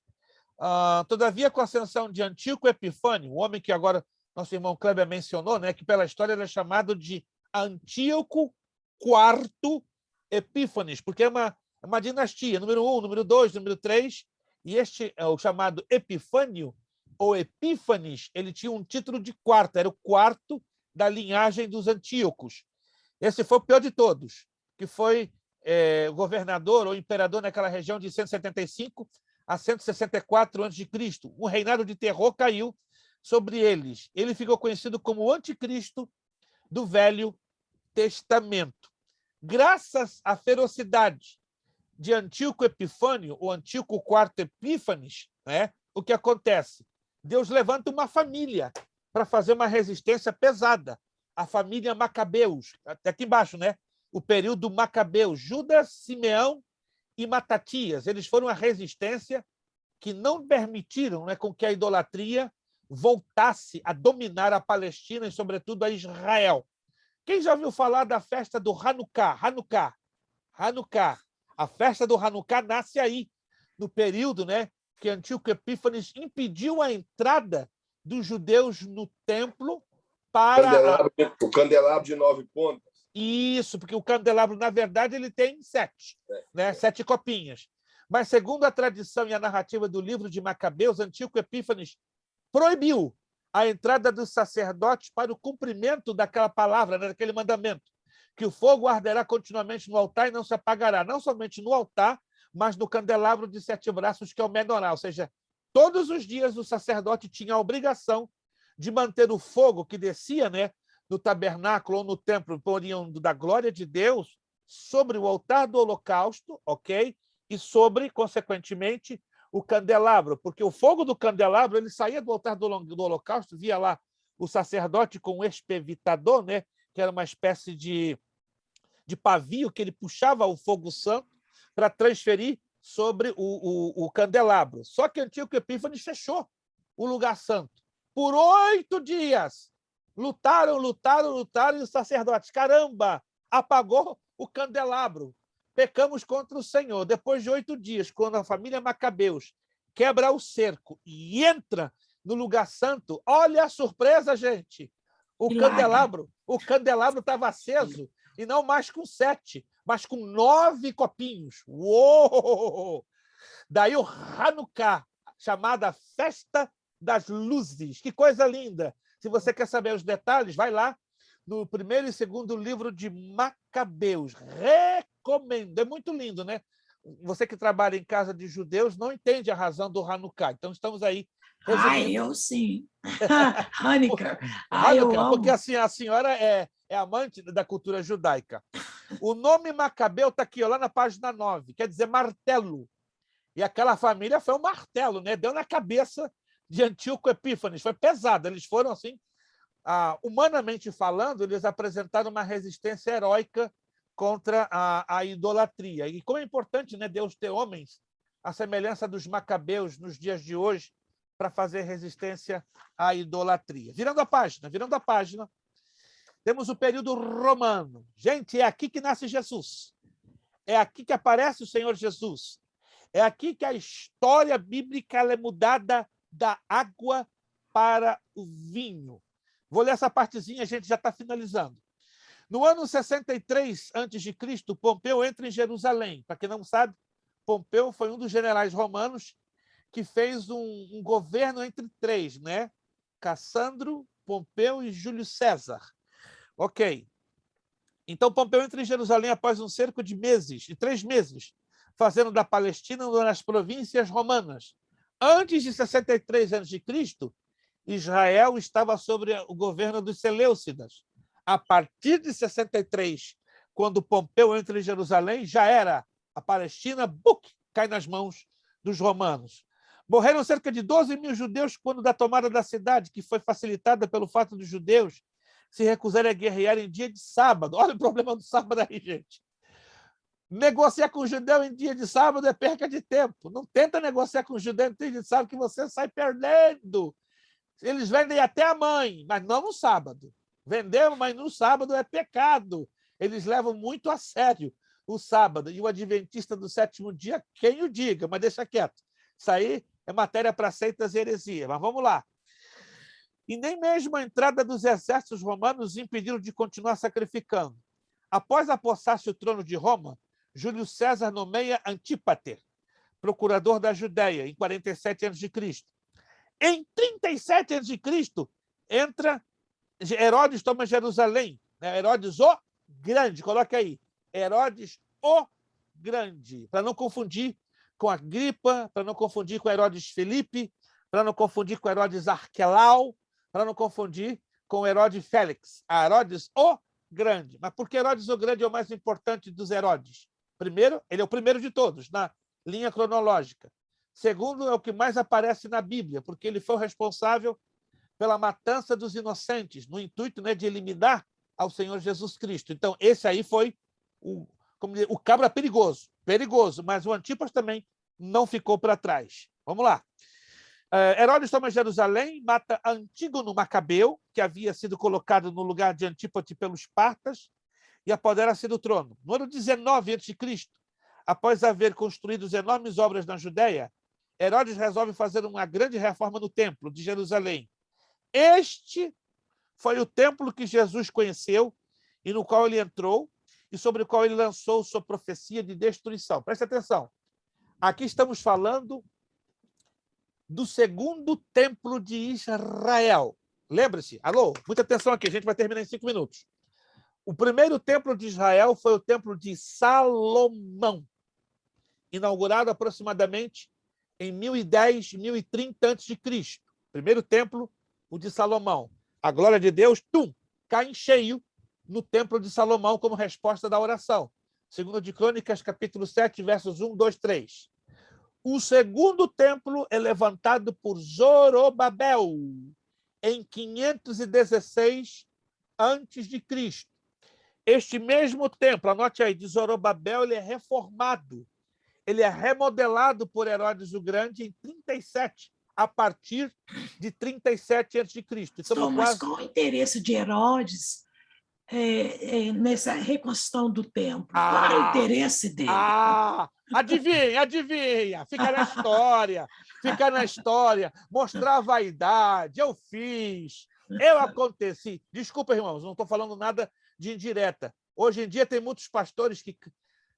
Speaker 1: Todavia, com a ascensão de Antíoco Epifânio, o homem que agora nosso irmão Kleber mencionou, né, que pela história ele é chamado de Antíoco IV Epífanes, porque é uma dinastia, número 1, número 2, número 3, e este é o chamado Epifânio, ou Epífanes, ele tinha um título de quarto, era o quarto da linhagem dos Antíocos. Esse foi o pior de todos, que foi governador ou imperador naquela região de 175 a 164 a.C. Um reinado de terror caiu sobre eles. Ele ficou conhecido como o Anticristo do Velho Testamento. Graças à ferocidade de Antíoco Epifânio, ou Antíoco IV Epífanes, né, o que acontece? Deus levanta uma família para fazer uma resistência pesada. A família Macabeus, até aqui embaixo, né? O período Macabeus, Judas, Simeão e Matatias. Eles foram a resistência que não permitiram, né, com que a idolatria voltasse a dominar a Palestina e, sobretudo, a Israel. Quem já ouviu falar da festa do Hanukkah? Hanukkah. A festa do Hanukkah nasce aí, no período, né, que Antíoco Epífanes impediu a entrada dos judeus no templo para...
Speaker 8: O candelabro de 9 pontas.
Speaker 1: Isso, porque o candelabro, na verdade, ele tem 7, né? 7 copinhas. Mas, segundo a tradição e a narrativa do livro de Macabeus, Antíoco Epífanes proibiu a entrada dos sacerdotes para o cumprimento daquela palavra, né, daquele mandamento, que o fogo arderá continuamente no altar e não se apagará, não somente no altar, mas no candelabro de 7 braços, que é o menorá. Ou seja, todos os dias o sacerdote tinha a obrigação de manter o fogo que descia, né, no tabernáculo ou no templo, oriundo da glória de Deus, sobre o altar do holocausto, ok? E sobre, consequentemente, o candelabro, porque o fogo do candelabro ele saía do altar do holocausto, via lá o sacerdote com o expevitador, né, que era uma espécie de pavio que ele puxava o fogo santo para transferir sobre o candelabro. Só que Antíoco Epífanes fechou o lugar santo. Por 8 dias, lutaram, e os sacerdotes, caramba, apagou o candelabro. Pecamos contra o Senhor. Depois de 8 dias, quando a família Macabeus quebra o cerco e entra no lugar santo. Olha a surpresa, gente! O candelabro estava aceso, e não mais com 7, mas com 9 copinhos. Uou! Daí o Hanukkah, chamada Festa das Luzes. Que coisa linda! Se você quer saber os detalhes, vai lá no 1º e 2º livro de Macabeus. Recomendo. É muito lindo, né? Você que trabalha em casa de judeus não entende a razão do Hanukkah. Então, estamos aí resumindo.
Speaker 10: Eu sim. Hanukkah.
Speaker 1: Eu amo. Porque assim, a senhora é amante da cultura judaica. O nome Macabeu está aqui, ó, lá na página 9. Quer dizer martelo. E aquela família foi um martelo, né? Deu na cabeça de Antíoco Epífanes. Foi pesado. Eles foram assim... humanamente falando, eles apresentaram uma resistência heróica contra a idolatria. E como é importante, né, Deus ter homens à semelhança dos macabeus nos dias de hoje para fazer resistência à idolatria. Virando a página, temos o período romano. Gente, é aqui que nasce Jesus. É aqui que aparece o Senhor Jesus. É aqui que a história bíblica é mudada da água para o vinho. Vou ler essa partezinha, a gente já está finalizando. No ano 63 a.C., Pompeu entra em Jerusalém. Para quem não sabe, Pompeu foi um dos generais romanos que fez um governo entre 3, né? Cassandro, Pompeu e Júlio César. Ok. Então, Pompeu entra em Jerusalém após um cerco de 3 meses, fazendo da Palestina uma das províncias romanas. Antes de 63 a.C., Israel estava sob o governo dos Seleucidas. A partir de 63, quando Pompeu entra em Jerusalém, já era a Palestina, cai nas mãos dos romanos. Morreram cerca de 12 mil judeus quando da tomada da cidade, que foi facilitada pelo fato dos judeus se recusarem a guerrear em dia de sábado. Olha o problema do sábado aí, gente. Negociar com o judeu em dia de sábado é perca de tempo. Não tenta negociar com o judeu em dia de sábado, que você sai perdendo. Eles vendem até a mãe, mas não no sábado. Vender, mas no sábado é pecado. Eles levam muito a sério o sábado. E o adventista do 7º dia, quem o diga, mas deixa quieto. Isso aí é matéria para seitas e heresia. Mas vamos lá. E nem mesmo a entrada dos exércitos romanos impediram de continuar sacrificando. Após apossar-se o trono de Roma, Júlio César nomeia Antípater, procurador da Judéia, em 47 a.C. Em 37 a.C., entra Herodes, toma Jerusalém. Herodes o Grande, coloca aí. Herodes o Grande, para não confundir com Agripa, para não confundir com Herodes Filipe, para não confundir com Herodes Arquelau, para não confundir com Herodes Félix. Herodes o Grande. Mas por que Herodes o Grande é o mais importante dos Herodes? Primeiro, ele é o primeiro de todos, na linha cronológica. Segundo, é o que mais aparece na Bíblia, porque ele foi o responsável pela matança dos inocentes, no intuito, né, de eliminar ao Senhor Jesus Cristo. Então, esse aí foi o cabra perigoso, mas o Antipas também não ficou para trás. Vamos lá. Herodes toma Jerusalém, mata Antígono Macabeu, que havia sido colocado no lugar de Antípate pelos partas, e apodera-se do trono. No ano 19 a.C., após haver construído enormes obras na Judéia, Herodes resolve fazer uma grande reforma no templo de Jerusalém. Este foi o templo que Jesus conheceu e no qual ele entrou e sobre o qual ele lançou sua profecia de destruição. Preste atenção. Aqui estamos falando do 2º templo de Israel. Lembre-se, alô, muita atenção aqui, a gente vai terminar em 5 minutos. O primeiro templo de Israel foi o templo de Salomão, inaugurado aproximadamente em 1010, 1030 a.C. Primeiro templo, o de Salomão. A glória de Deus, cai em cheio no templo de Salomão como resposta da oração. Segundo de Crônicas, capítulo 7, versos 1, 2, 3. O segundo templo é levantado por Zorobabel em 516 a.C. Este mesmo templo, anote aí, de Zorobabel, ele é reformado. Ele é remodelado por Herodes o Grande em 37, a partir de 37 a.C.
Speaker 10: Mas qual o interesse de Herodes nessa reconstrução do templo? Qual era o interesse dele?
Speaker 1: Adivinha. Fica na história, mostrar a vaidade. Eu fiz, eu aconteci. Desculpa, irmãos, não estou falando nada de indireta. Hoje em dia tem muitos pastores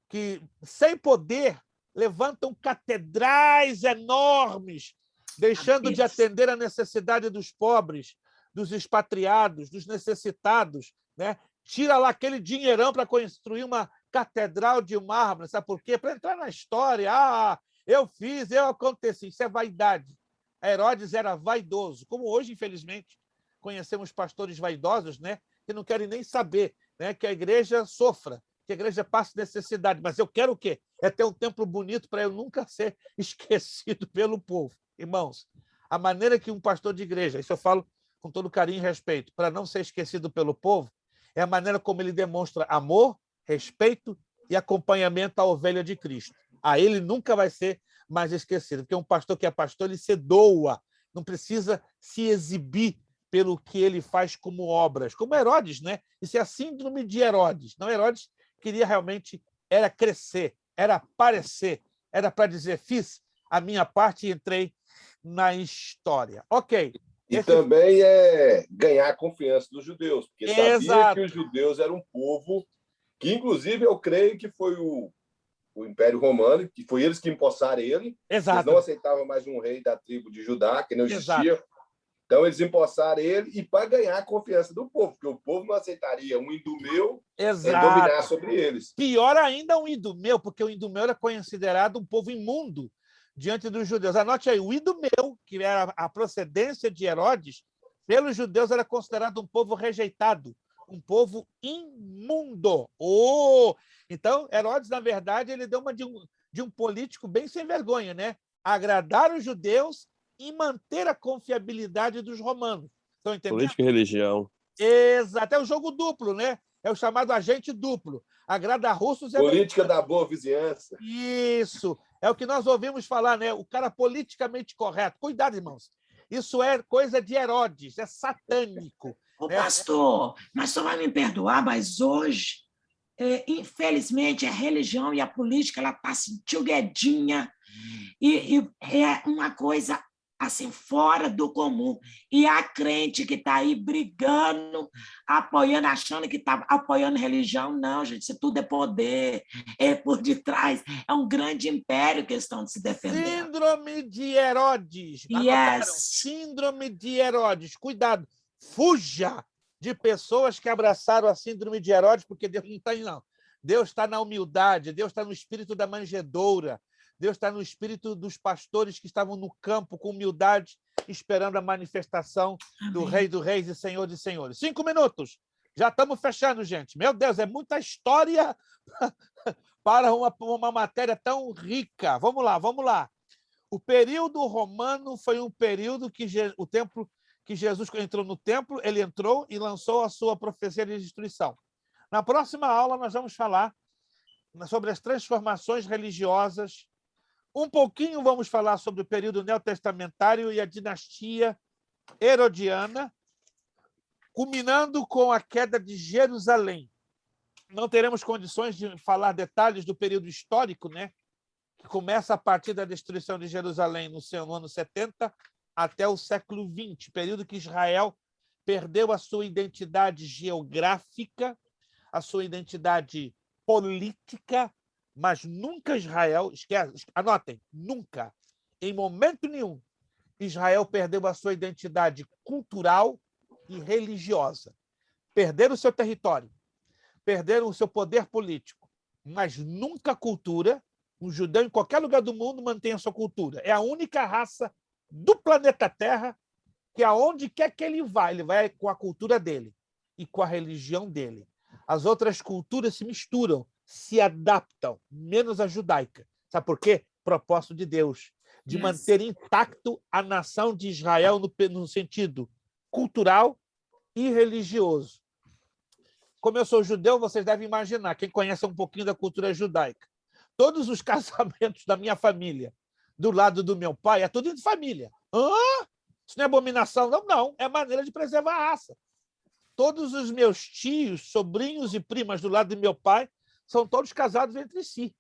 Speaker 1: que sem poder, levantam catedrais enormes, deixando de atender a necessidade dos pobres, dos expatriados, dos necessitados, né? Tira lá aquele dinheirão para construir uma catedral de mármore, sabe por quê? Para entrar na história. Eu fiz, eu aconteci. Isso é vaidade. Herodes era vaidoso, como hoje, infelizmente, conhecemos pastores vaidosos, né? Que não querem nem saber, né? Que a igreja sofra, que a igreja passe necessidade. Mas eu quero o quê? É ter um templo bonito para eu nunca ser esquecido pelo povo. Irmãos, a maneira que um pastor de igreja, isso eu falo com todo carinho e respeito, para não ser esquecido pelo povo, é a maneira como ele demonstra amor, respeito e acompanhamento à ovelha de Cristo. A ele nunca vai ser mais esquecido, porque um pastor que é pastor, ele se doa, não precisa se exibir pelo que ele faz como obras, como Herodes, né? Isso é a síndrome de Herodes. Não, Herodes queria realmente era crescer, era aparecer, era para dizer, fiz a minha parte e entrei na história. Ok.
Speaker 8: E também é ganhar a confiança dos judeus, porque sabia que os judeus eram um povo que, inclusive, eu creio que foi o Império Romano, que foi eles que empossaram ele.
Speaker 1: Exato.
Speaker 8: Eles não aceitavam mais um rei da tribo de Judá, que não existia. Então, eles empossaram ele e para ganhar a confiança do povo, porque o povo não aceitaria um idumeu dominar sobre eles.
Speaker 1: Pior ainda, um idumeu, porque o idumeu era considerado um povo imundo diante dos judeus. Anote aí, o idumeu, que era a procedência de Herodes, pelos judeus era considerado um povo rejeitado, um povo imundo. Então, Herodes, na verdade, ele deu uma de um político bem sem vergonha, né? Agradar os judeus e manter a confiabilidade dos romanos. Estão entendendo?
Speaker 5: Política e religião.
Speaker 1: Exato. É o jogo duplo, né? É o chamado agente duplo. Agrada russos...
Speaker 8: Política da boa vizinhança.
Speaker 1: Isso. É o que nós ouvimos falar, né? O cara politicamente correto. Cuidado, irmãos. Isso é coisa de Herodes, é satânico.
Speaker 10: Ô, pastor, mas só vai me perdoar, mas hoje, infelizmente, a religião e a política ela está se enxuguedinha e é uma coisa assim, fora do comum. E a crente que está aí brigando, apoiando, achando que está apoiando religião, não, gente, isso tudo é poder, é por detrás, é um grande império que eles estão se defendendo.
Speaker 1: Síndrome de Herodes. Síndrome de Herodes. Cuidado, fuja de pessoas que abraçaram a síndrome de Herodes, porque Deus não está aí, não. Deus está na humildade, Deus está no espírito da manjedoura, Deus está no espírito dos pastores que estavam no campo com humildade, esperando a manifestação do Rei dos Reis e Senhor de Senhores. 5 minutos. Já estamos fechando, gente. Meu Deus, é muita história para uma matéria tão rica. Vamos lá. O período romano foi um período que o templo, que Jesus entrou no templo, ele entrou e lançou a sua profecia de destruição. Na próxima aula, nós vamos falar sobre as transformações religiosas. Um pouquinho vamos falar sobre o período neotestamentário e a dinastia herodiana, culminando com a queda de Jerusalém. Não teremos condições de falar detalhes do período histórico, né? Que começa a partir da destruição de Jerusalém no ano 70 até o século XX, período que Israel perdeu a sua identidade geográfica, a sua identidade política, mas nunca Israel, anotem, nunca, em momento nenhum, Israel perdeu a sua identidade cultural e religiosa. Perderam o seu território, perderam o seu poder político, mas nunca a cultura. Um judeu em qualquer lugar do mundo mantém a sua cultura. É a única raça do planeta Terra que aonde quer que ele vai com a cultura dele e com a religião dele. As outras culturas se misturam, se adaptam, menos a judaica. Sabe por quê? Propósito de Deus, de manter intacto a nação de Israel no sentido cultural e religioso. Como eu sou judeu, vocês devem imaginar, quem conhece um pouquinho da cultura judaica, todos os casamentos da minha família, do lado do meu pai, é tudo de família. Isso não é abominação? Não, é maneira de preservar a raça. todos os meus tios, sobrinhos e primas do lado de meu pai são todos casados entre si.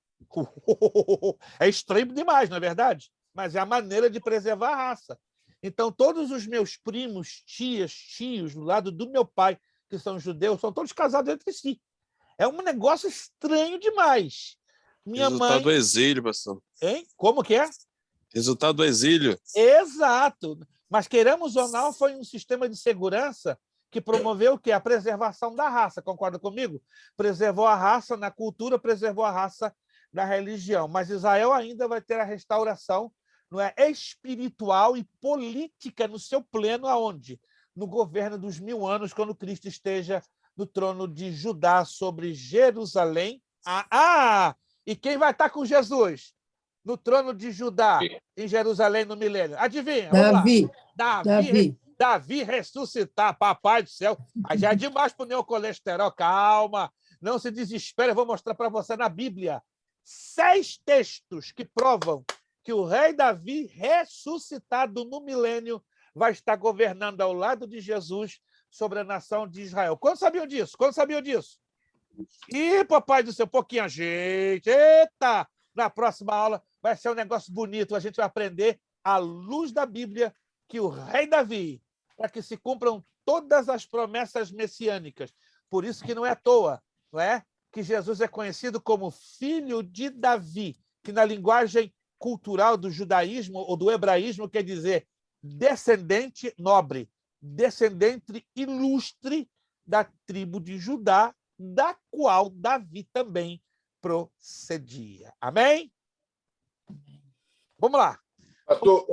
Speaker 1: É estranho demais, não é verdade? Mas é a maneira de preservar a raça. Então, todos os meus primos, tias, tios do lado do meu pai, que são judeus, são todos casados entre si. É um negócio estranho demais. Minha
Speaker 5: Resultado do
Speaker 1: mãe...
Speaker 5: exílio, pastor.
Speaker 1: Hein? Como que é?
Speaker 5: Resultado do exílio.
Speaker 1: Exato. Mas, queiramos ou não, foi um sistema de segurança que promoveu o quê? A preservação da raça. Concorda comigo? Preservou a raça na cultura, preservou a raça na religião. Mas Israel ainda vai ter a restauração, não é, espiritual e política no seu pleno, aonde? No governo dos 1000 anos, quando Cristo esteja no trono de Judá sobre Jerusalém. E quem vai estar com Jesus no trono de Judá, em Jerusalém, no milênio? Adivinha? Vamos lá. Davi ressuscitar, papai do céu. Aí já é demais para o neocolesterol. Calma, não se desespere. Eu vou mostrar para você na Bíblia 6 textos que provam que o rei Davi, ressuscitado no milênio, vai estar governando ao lado de Jesus sobre a nação de Israel. Quantos sabiam disso? Quantos sabiam disso? Ih, papai do céu, pouquinho, gente. Eita! Na próxima aula vai ser um negócio bonito. A gente vai aprender, à luz da Bíblia, que o rei Davi, para que se cumpram todas as promessas messiânicas. Por isso que não é à toa, não é? Que Jesus é conhecido como filho de Davi, que na linguagem cultural do judaísmo ou do hebraísmo quer dizer descendente nobre, descendente ilustre da tribo de Judá, da qual Davi também procedia. Amém? Vamos lá.
Speaker 8: Pastor,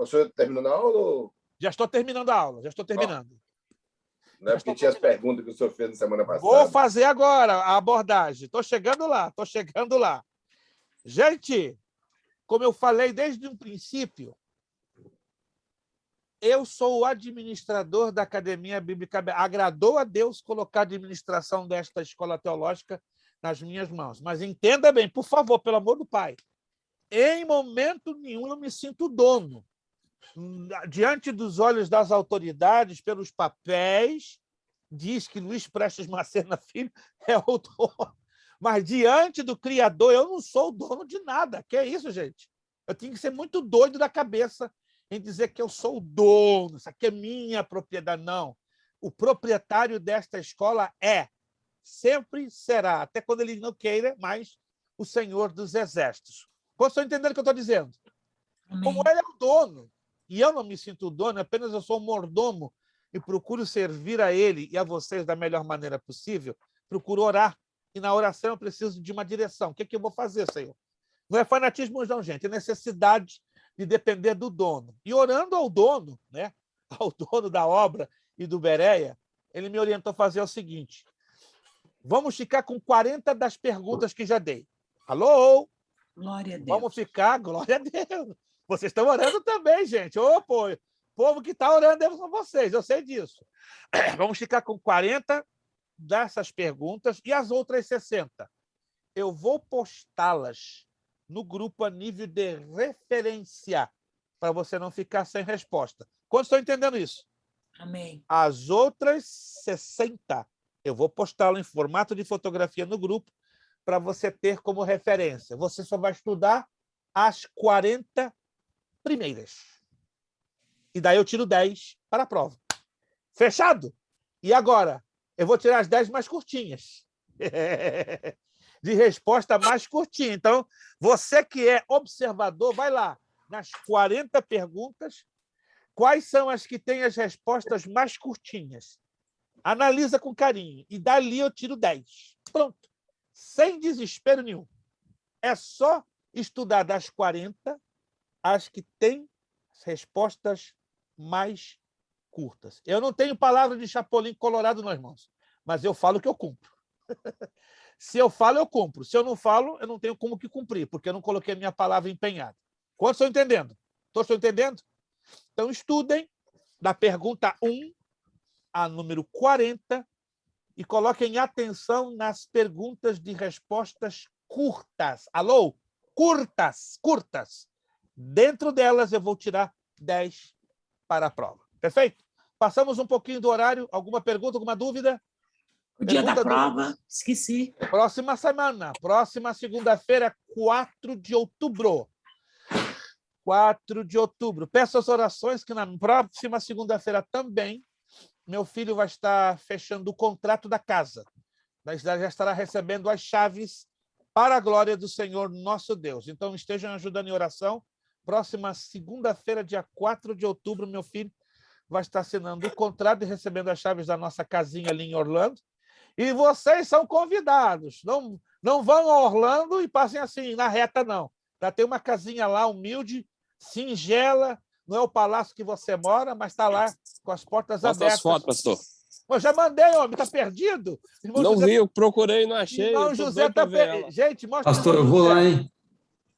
Speaker 8: a senhora terminou a aula? Ou...
Speaker 1: Já estou terminando a aula, já estou terminando.
Speaker 8: Não é porque tinha as perguntas que o senhor fez na semana passada.
Speaker 1: Vou fazer agora a abordagem. Estou chegando lá, estou chegando lá. Gente, como eu falei desde um princípio, eu sou o administrador da Academia Bíblica. Agradou a Deus colocar a administração desta escola teológica nas minhas mãos. Mas entenda bem, por favor, pelo amor do Pai, em momento nenhum eu me sinto dono. Diante dos olhos das autoridades, pelos papéis, diz que Luiz Prestes Macena Filho é o dono. Mas diante do Criador, eu não sou o dono de nada. Que é isso, gente? Eu tenho que ser muito doido da cabeça em dizer que eu sou o dono, isso aqui é minha propriedade. Não. O proprietário desta escola sempre será, até quando ele não queira, mais o Senhor dos Exércitos. Quando estão entendendo o que eu estou dizendo? Amém. Como ele é o dono, e eu não me sinto dono, apenas eu sou um mordomo e procuro servir a ele e a vocês da melhor maneira possível, procuro orar. E na oração eu preciso de uma direção. O que é que eu vou fazer, Senhor? Não é fanatismo, não, gente. É necessidade de depender do dono. E orando ao dono, né? Ao dono da obra e do Bereia, ele me orientou a fazer o seguinte: vamos ficar com 40 das perguntas que já dei. Alô?
Speaker 10: Glória a Deus.
Speaker 1: Vamos ficar, glória a Deus. Vocês estão orando também, gente. Ô, povo que está orando são vocês, eu sei disso. Vamos ficar com 40 dessas perguntas e as outras 60. Eu vou postá-las no grupo a nível de referência, para você não ficar sem resposta. Quantos estão entendendo isso?
Speaker 10: Amém.
Speaker 1: As outras 60, eu vou postá-las em formato de fotografia no grupo, para você ter como referência. Você só vai estudar as 40 primeiras. E daí eu tiro 10 para a prova. Fechado? E agora? Eu vou tirar as 10 mais curtinhas. De resposta mais curtinha. Então, você que é observador, vai lá nas 40 perguntas. Quais são as que têm as respostas mais curtinhas? Analisa com carinho. E dali eu tiro 10. Pronto. Sem desespero nenhum. É só estudar das 40 as que têm as respostas mais curtas. Eu não tenho palavra de chapolim colorado, não, irmãos, mas eu falo que eu cumpro. Se eu falo, eu cumpro. Se eu não falo, eu não tenho como que cumprir, porque eu não coloquei a minha palavra empenhada. Quantos estão entendendo? Todos estão entendendo? Então, estudem da pergunta 1 a número 40 e coloquem atenção nas perguntas de respostas curtas. Alô? Curtas, curtas. Dentro delas, eu vou tirar 10 para a prova. Perfeito? Passamos um pouquinho do horário. Alguma pergunta, alguma dúvida?
Speaker 10: O dia da prova, esqueci.
Speaker 1: Próxima semana, próxima segunda-feira, 4 de outubro. 4 de outubro. Peço as orações que na próxima segunda-feira também meu filho vai estar fechando o contrato da casa. Já estará recebendo as chaves para a glória do Senhor nosso Deus. Então, estejam ajudando em oração. Próxima segunda-feira, dia 4 de outubro, meu filho vai estar assinando o contrato e recebendo as chaves da nossa casinha ali em Orlando. E vocês são convidados. Não vão a Orlando e passem assim, na reta, não. Já tem uma casinha lá, humilde, singela, não é o palácio que você mora, mas está lá com as portas
Speaker 5: Mostra
Speaker 1: abertas.
Speaker 5: as fotos, pastor.
Speaker 1: Eu já mandei, homem, está perdido?
Speaker 5: Irmão não José... vi, eu procurei, não achei.
Speaker 1: Irmão José está perdido. Gente, mostra.
Speaker 11: Pastor, eu vou lá, hein?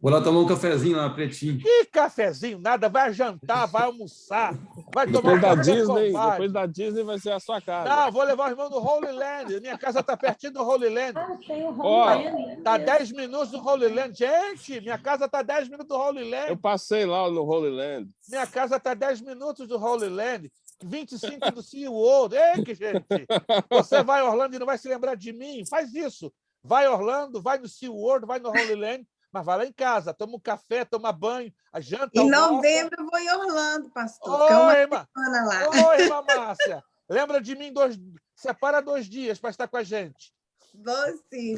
Speaker 11: Vou lá tomar um cafezinho lá, pretinho.
Speaker 1: Que cafezinho? Nada. Vai jantar, vai almoçar, vai tomar
Speaker 5: depois da Disney, depois da Disney vai ser a sua casa.
Speaker 1: Não, vou levar o irmão no Holy Land. Minha casa está pertinho do Holy Land.
Speaker 7: Tem o Holy Land.
Speaker 1: Está 10 minutos do Holy Land. Gente, minha casa está 10 minutos do Holy Land.
Speaker 5: Eu passei lá no Holy Land.
Speaker 1: Minha casa está 10 minutos do Holy Land. 25 do SeaWorld. Ei, que gente! Você vai a Orlando e não vai se lembrar de mim? Faz isso. Vai a Orlando, vai no SeaWorld, vai no Holy Land, mas vai lá em casa, toma um café, toma banho, a janta.
Speaker 4: Em novembro eu vou em Orlando, pastor.
Speaker 1: Oi, irmã.
Speaker 4: Lá.
Speaker 1: Oi, irmã Márcia. Lembra de mim, separa 2 dias para estar com a gente.
Speaker 4: Vou sim,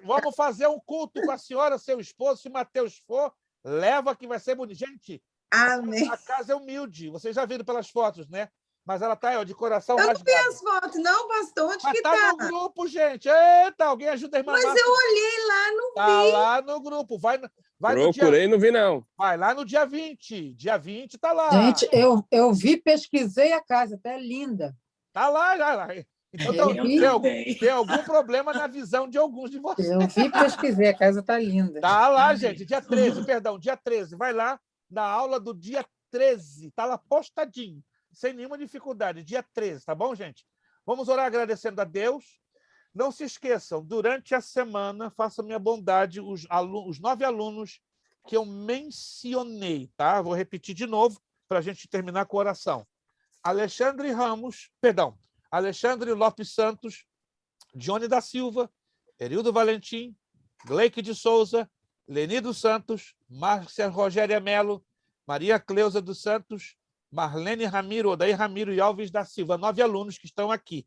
Speaker 1: vamos fazer um culto com a senhora, seu esposo, se Mateus for, leva que vai ser bonito. Gente,
Speaker 4: amém.
Speaker 1: A casa é humilde, vocês já viram pelas fotos, né? Mas ela está de coração
Speaker 4: rasgado.
Speaker 1: Eu
Speaker 4: não vi as fotos, não, pastor. Onde
Speaker 1: mas
Speaker 4: que
Speaker 1: tá? Está no grupo, gente. Eita, alguém ajuda a irmã
Speaker 4: Mas
Speaker 1: Márcia.
Speaker 4: eu olhei lá, não vi.
Speaker 1: Está lá no grupo. Vai
Speaker 5: procurei, não vi, não.
Speaker 1: Vai lá no dia 20. Dia 20 está lá.
Speaker 12: Gente, eu vi, pesquisei a casa, até linda.
Speaker 1: Está lá, já lá. Então, tem algum problema na visão de alguns de vocês.
Speaker 12: Eu vi, pesquisei, a casa está linda.
Speaker 1: Está lá, gente. Dia 13, perdão, dia 13. Vai lá na aula do dia 13. Está lá postadinho. Sem nenhuma dificuldade, dia 13, tá bom, gente? Vamos orar agradecendo a Deus. Não se esqueçam, durante a semana, façam minha bondade, os 9 alunos que eu mencionei, tá? Vou repetir de novo para a gente terminar com a oração. Alexandre Lopes Santos, Johnny da Silva, Erildo Valentim, Gleique de Souza, Leni dos Santos, Márcia Rogéria Melo, Maria Cleusa dos Santos, Marlene Ramiro, Odair Ramiro e Alves da Silva, 9 alunos que estão aqui.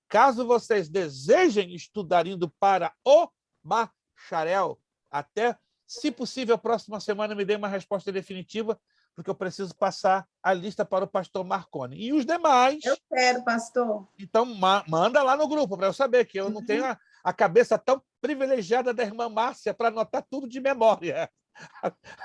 Speaker 1: Caso vocês desejem estudar indo para o bacharel, até, se possível, a próxima semana me dê uma resposta definitiva, porque eu preciso passar a lista para o pastor Marconi. E os demais...
Speaker 4: Eu quero, pastor.
Speaker 1: Então, manda lá no grupo, para eu saber que eu não tenho a cabeça tão privilegiada da irmã Márcia para anotar tudo de memória.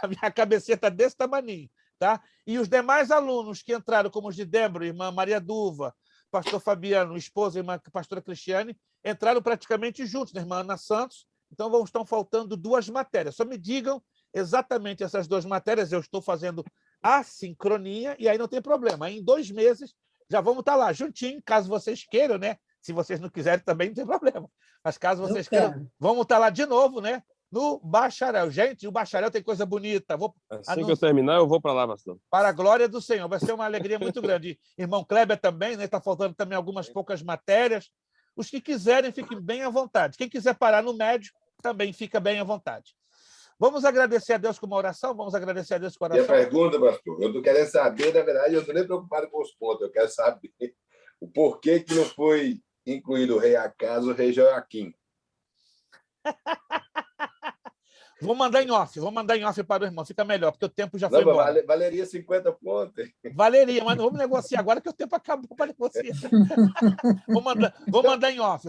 Speaker 1: A minha cabeceta desse tamaninho. Tá? E os demais alunos que entraram, como os de Débora, irmã Maria Duva, pastor Fabiano, esposa, irmã pastora Cristiane, entraram praticamente juntos, né, irmã Ana Santos. Então, estão faltando 2 matérias. Só me digam exatamente essas 2 matérias. Eu estou fazendo a sincronia e aí não tem problema. Aí, em 2 meses, já vamos estar lá juntinho, caso vocês queiram, né? Se vocês não quiserem, também não tem problema. Mas caso vocês queiram, vamos estar lá de novo, né? No bacharel. Gente, o bacharel tem coisa bonita.
Speaker 5: Assim que eu terminar, eu vou para lá, pastor.
Speaker 1: Para a glória do Senhor. Vai ser uma alegria muito grande. Irmão Kleber também, né? Está faltando também algumas poucas matérias. Os que quiserem, fiquem bem à vontade. Quem quiser parar no médio, também fica bem à vontade. Vamos agradecer a Deus com uma oração? Vamos agradecer a Deus com a oração?
Speaker 8: Minha pergunta, pastor, eu estou querendo saber, na verdade, eu não estou nem preocupado com os pontos, eu quero saber o porquê que não foi incluído o rei Acas, o rei Joaquim.
Speaker 1: Vou mandar em off para o irmão, fica melhor, porque o tempo já foi embora.
Speaker 8: Valeria 50 pontos.
Speaker 1: Valeria, mas não vamos negociar agora que o tempo acabou para negociar. Vou mandar em off,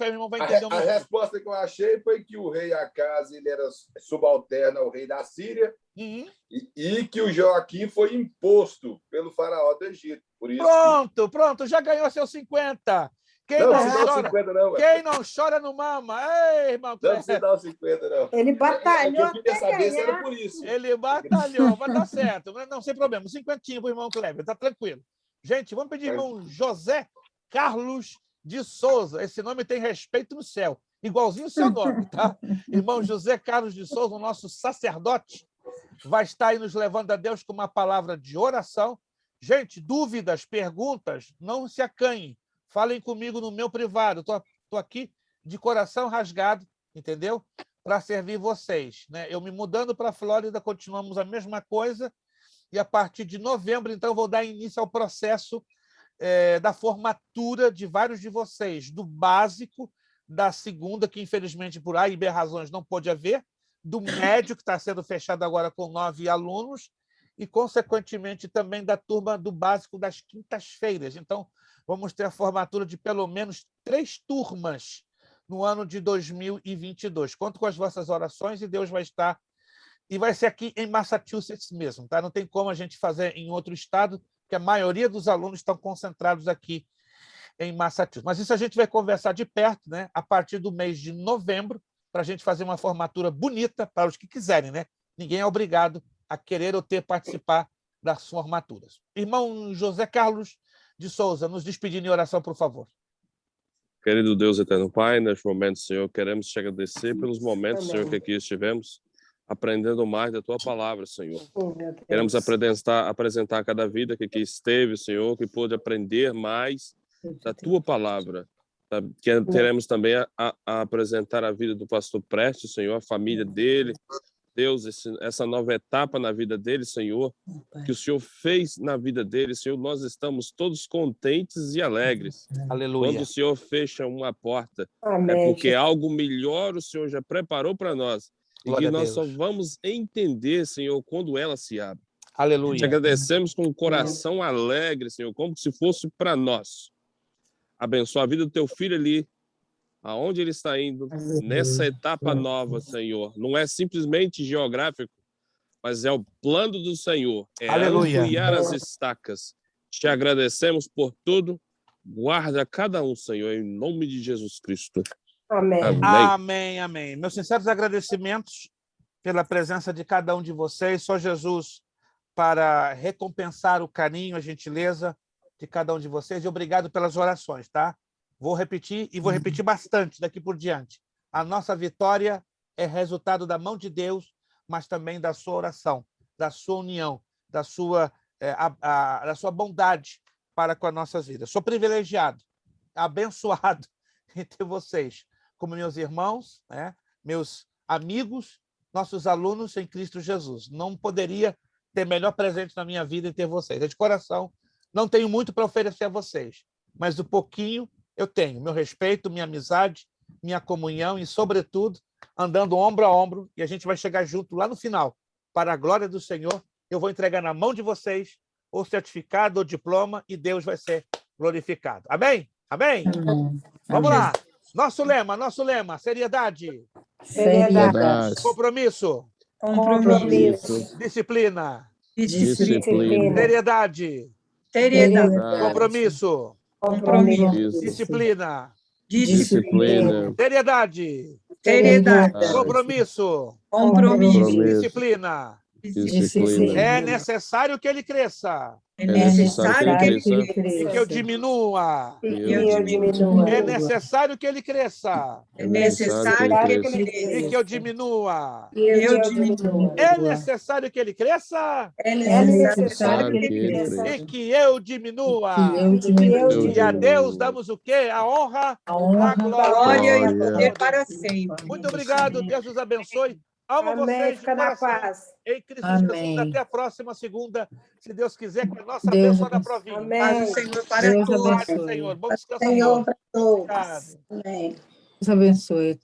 Speaker 1: aí o irmão vai entender.
Speaker 8: A resposta que eu achei foi que o rei Acas ele era subalterno ao rei da Síria e que o Joaquim foi imposto pelo faraó do Egito. Por isso
Speaker 1: Pronto, já ganhou seus 50. Quem não chora não mama. Ei, irmão.
Speaker 8: Não precisa dar os 50, não.
Speaker 4: Ele batalhou.
Speaker 8: Eu queria saber se era por isso.
Speaker 1: Ele batalhou, vai dar certo. Não, sem problema. 50 para o irmão Kleber, tá tranquilo. Gente, vamos pedir irmão José Carlos de Souza. Esse nome tem respeito no céu. Igualzinho o seu nome, tá? Irmão José Carlos de Souza, o nosso sacerdote, vai estar aí nos levando a Deus com uma palavra de oração. Gente, dúvidas, perguntas, não se acanhem. Falem comigo no meu privado. Estou aqui de coração rasgado, entendeu? Para servir vocês, né? Eu me mudando para a Flórida, continuamos a mesma coisa, e a partir de novembro, então, eu vou dar início ao processo da formatura de vários de vocês, do básico, da segunda, que infelizmente por A e B razões não pôde haver, do médio, que está sendo fechado agora com 9 alunos, e, consequentemente, também da turma do básico das quintas-feiras. Então, vamos ter a formatura de pelo menos 3 turmas no ano de 2022. Conto com as vossas orações e Deus vai estar... E vai ser aqui em Massachusetts mesmo, tá? Não tem como a gente fazer em outro estado, porque a maioria dos alunos estão concentrados aqui em Massachusetts. Mas isso a gente vai conversar de perto, né? A partir do mês de novembro, para a gente fazer uma formatura bonita para os que quiserem, né? Ninguém é obrigado a querer ou ter participar das formaturas. Irmão José Carlos de Souza, nos despedindo em oração, por favor.
Speaker 5: Querido Deus eterno Pai, neste momento, Senhor, queremos te agradecer pelos momentos, Senhor, que aqui estivemos, aprendendo mais da Tua palavra, Senhor. Queremos apresentar cada vida que aqui esteve, Senhor, que pôde aprender mais da Tua palavra. Queremos também a apresentar a vida do pastor Prestes, Senhor, a família dele. Deus, essa nova etapa na vida dele, Senhor, que o Senhor fez na vida dele, Senhor, nós estamos todos contentes e alegres.
Speaker 1: Aleluia.
Speaker 5: Quando o Senhor fecha uma porta,
Speaker 4: Amém.
Speaker 5: é porque algo melhor o Senhor já preparou para nós.
Speaker 1: Glória
Speaker 5: e
Speaker 1: a
Speaker 5: que nós
Speaker 1: Deus.
Speaker 5: só vamos entender, Senhor, quando ela se abre.
Speaker 1: Aleluia.
Speaker 5: Te agradecemos com o coração alegre, Senhor, como se fosse para nós. Abençoa a vida do teu filho ali, aonde ele está indo, nessa etapa nova, Senhor. Não é simplesmente geográfico, mas é o plano do Senhor. É
Speaker 1: Aleluia.
Speaker 5: ampliar as estacas. Te agradecemos por tudo. Guarda cada um, Senhor, em nome de Jesus Cristo.
Speaker 4: Amém.
Speaker 5: Amém.
Speaker 1: Amém, amém. Meus sinceros agradecimentos pela presença de cada um de vocês. Só Jesus para recompensar o carinho, a gentileza de cada um de vocês. E obrigado pelas orações, tá? Vou repetir e vou repetir bastante daqui por diante. A nossa vitória é resultado da mão de Deus, mas também da sua oração, da sua união, da sua bondade para com as nossas vidas. Sou privilegiado, abençoado em ter vocês como meus irmãos, né? Meus amigos, nossos alunos em Cristo Jesus. Não poderia ter melhor presente na minha vida em ter vocês. É de coração, não tenho muito para oferecer a vocês, mas o pouquinho eu tenho. Meu respeito, minha amizade, minha comunhão e, sobretudo, andando ombro a ombro, e a gente vai chegar junto lá no final. Para a glória do Senhor, eu vou entregar na mão de vocês o certificado, o diploma, e Deus vai ser glorificado. Amém? Amém? Vamos lá. Nosso lema, seriedade.
Speaker 4: Seriedade.
Speaker 1: Compromisso.
Speaker 4: Compromisso.
Speaker 1: Disciplina.
Speaker 5: Disciplina.
Speaker 1: Seriedade. Compromisso. Disciplina.
Speaker 5: Disciplina.
Speaker 1: Seriedade. Compromisso. Disciplina.
Speaker 5: Disciplina.
Speaker 1: É necessário que ele cresça
Speaker 5: É necessário que ele cresça
Speaker 1: e que eu diminua. É necessário que ele cresça
Speaker 5: É necessário que ele cresça
Speaker 1: e que eu diminua.
Speaker 4: É
Speaker 1: É necessário que ele cresça
Speaker 5: necessário que ele cresça
Speaker 1: e que eu diminua. E a Deus damos o quê? A honra, a glória
Speaker 12: e o poder para sempre.
Speaker 1: Muito obrigado, Deus os abençoe. Amo
Speaker 4: Amém.
Speaker 1: vocês de
Speaker 4: Fica na
Speaker 1: coração.
Speaker 4: paz.
Speaker 1: Em Cristo
Speaker 12: Amém.
Speaker 1: Jesus. Até a próxima segunda, se Deus quiser, com a nossa
Speaker 12: Deus
Speaker 1: bênção da
Speaker 12: abençoe.
Speaker 1: provinha.
Speaker 4: Amém.
Speaker 12: Paz do Senhor para
Speaker 1: Deus
Speaker 12: todos.
Speaker 1: abençoe, Senhor. Vamos descansar.
Speaker 4: Senhor para todos.
Speaker 1: Obrigado.
Speaker 4: Amém.
Speaker 12: Deus abençoe.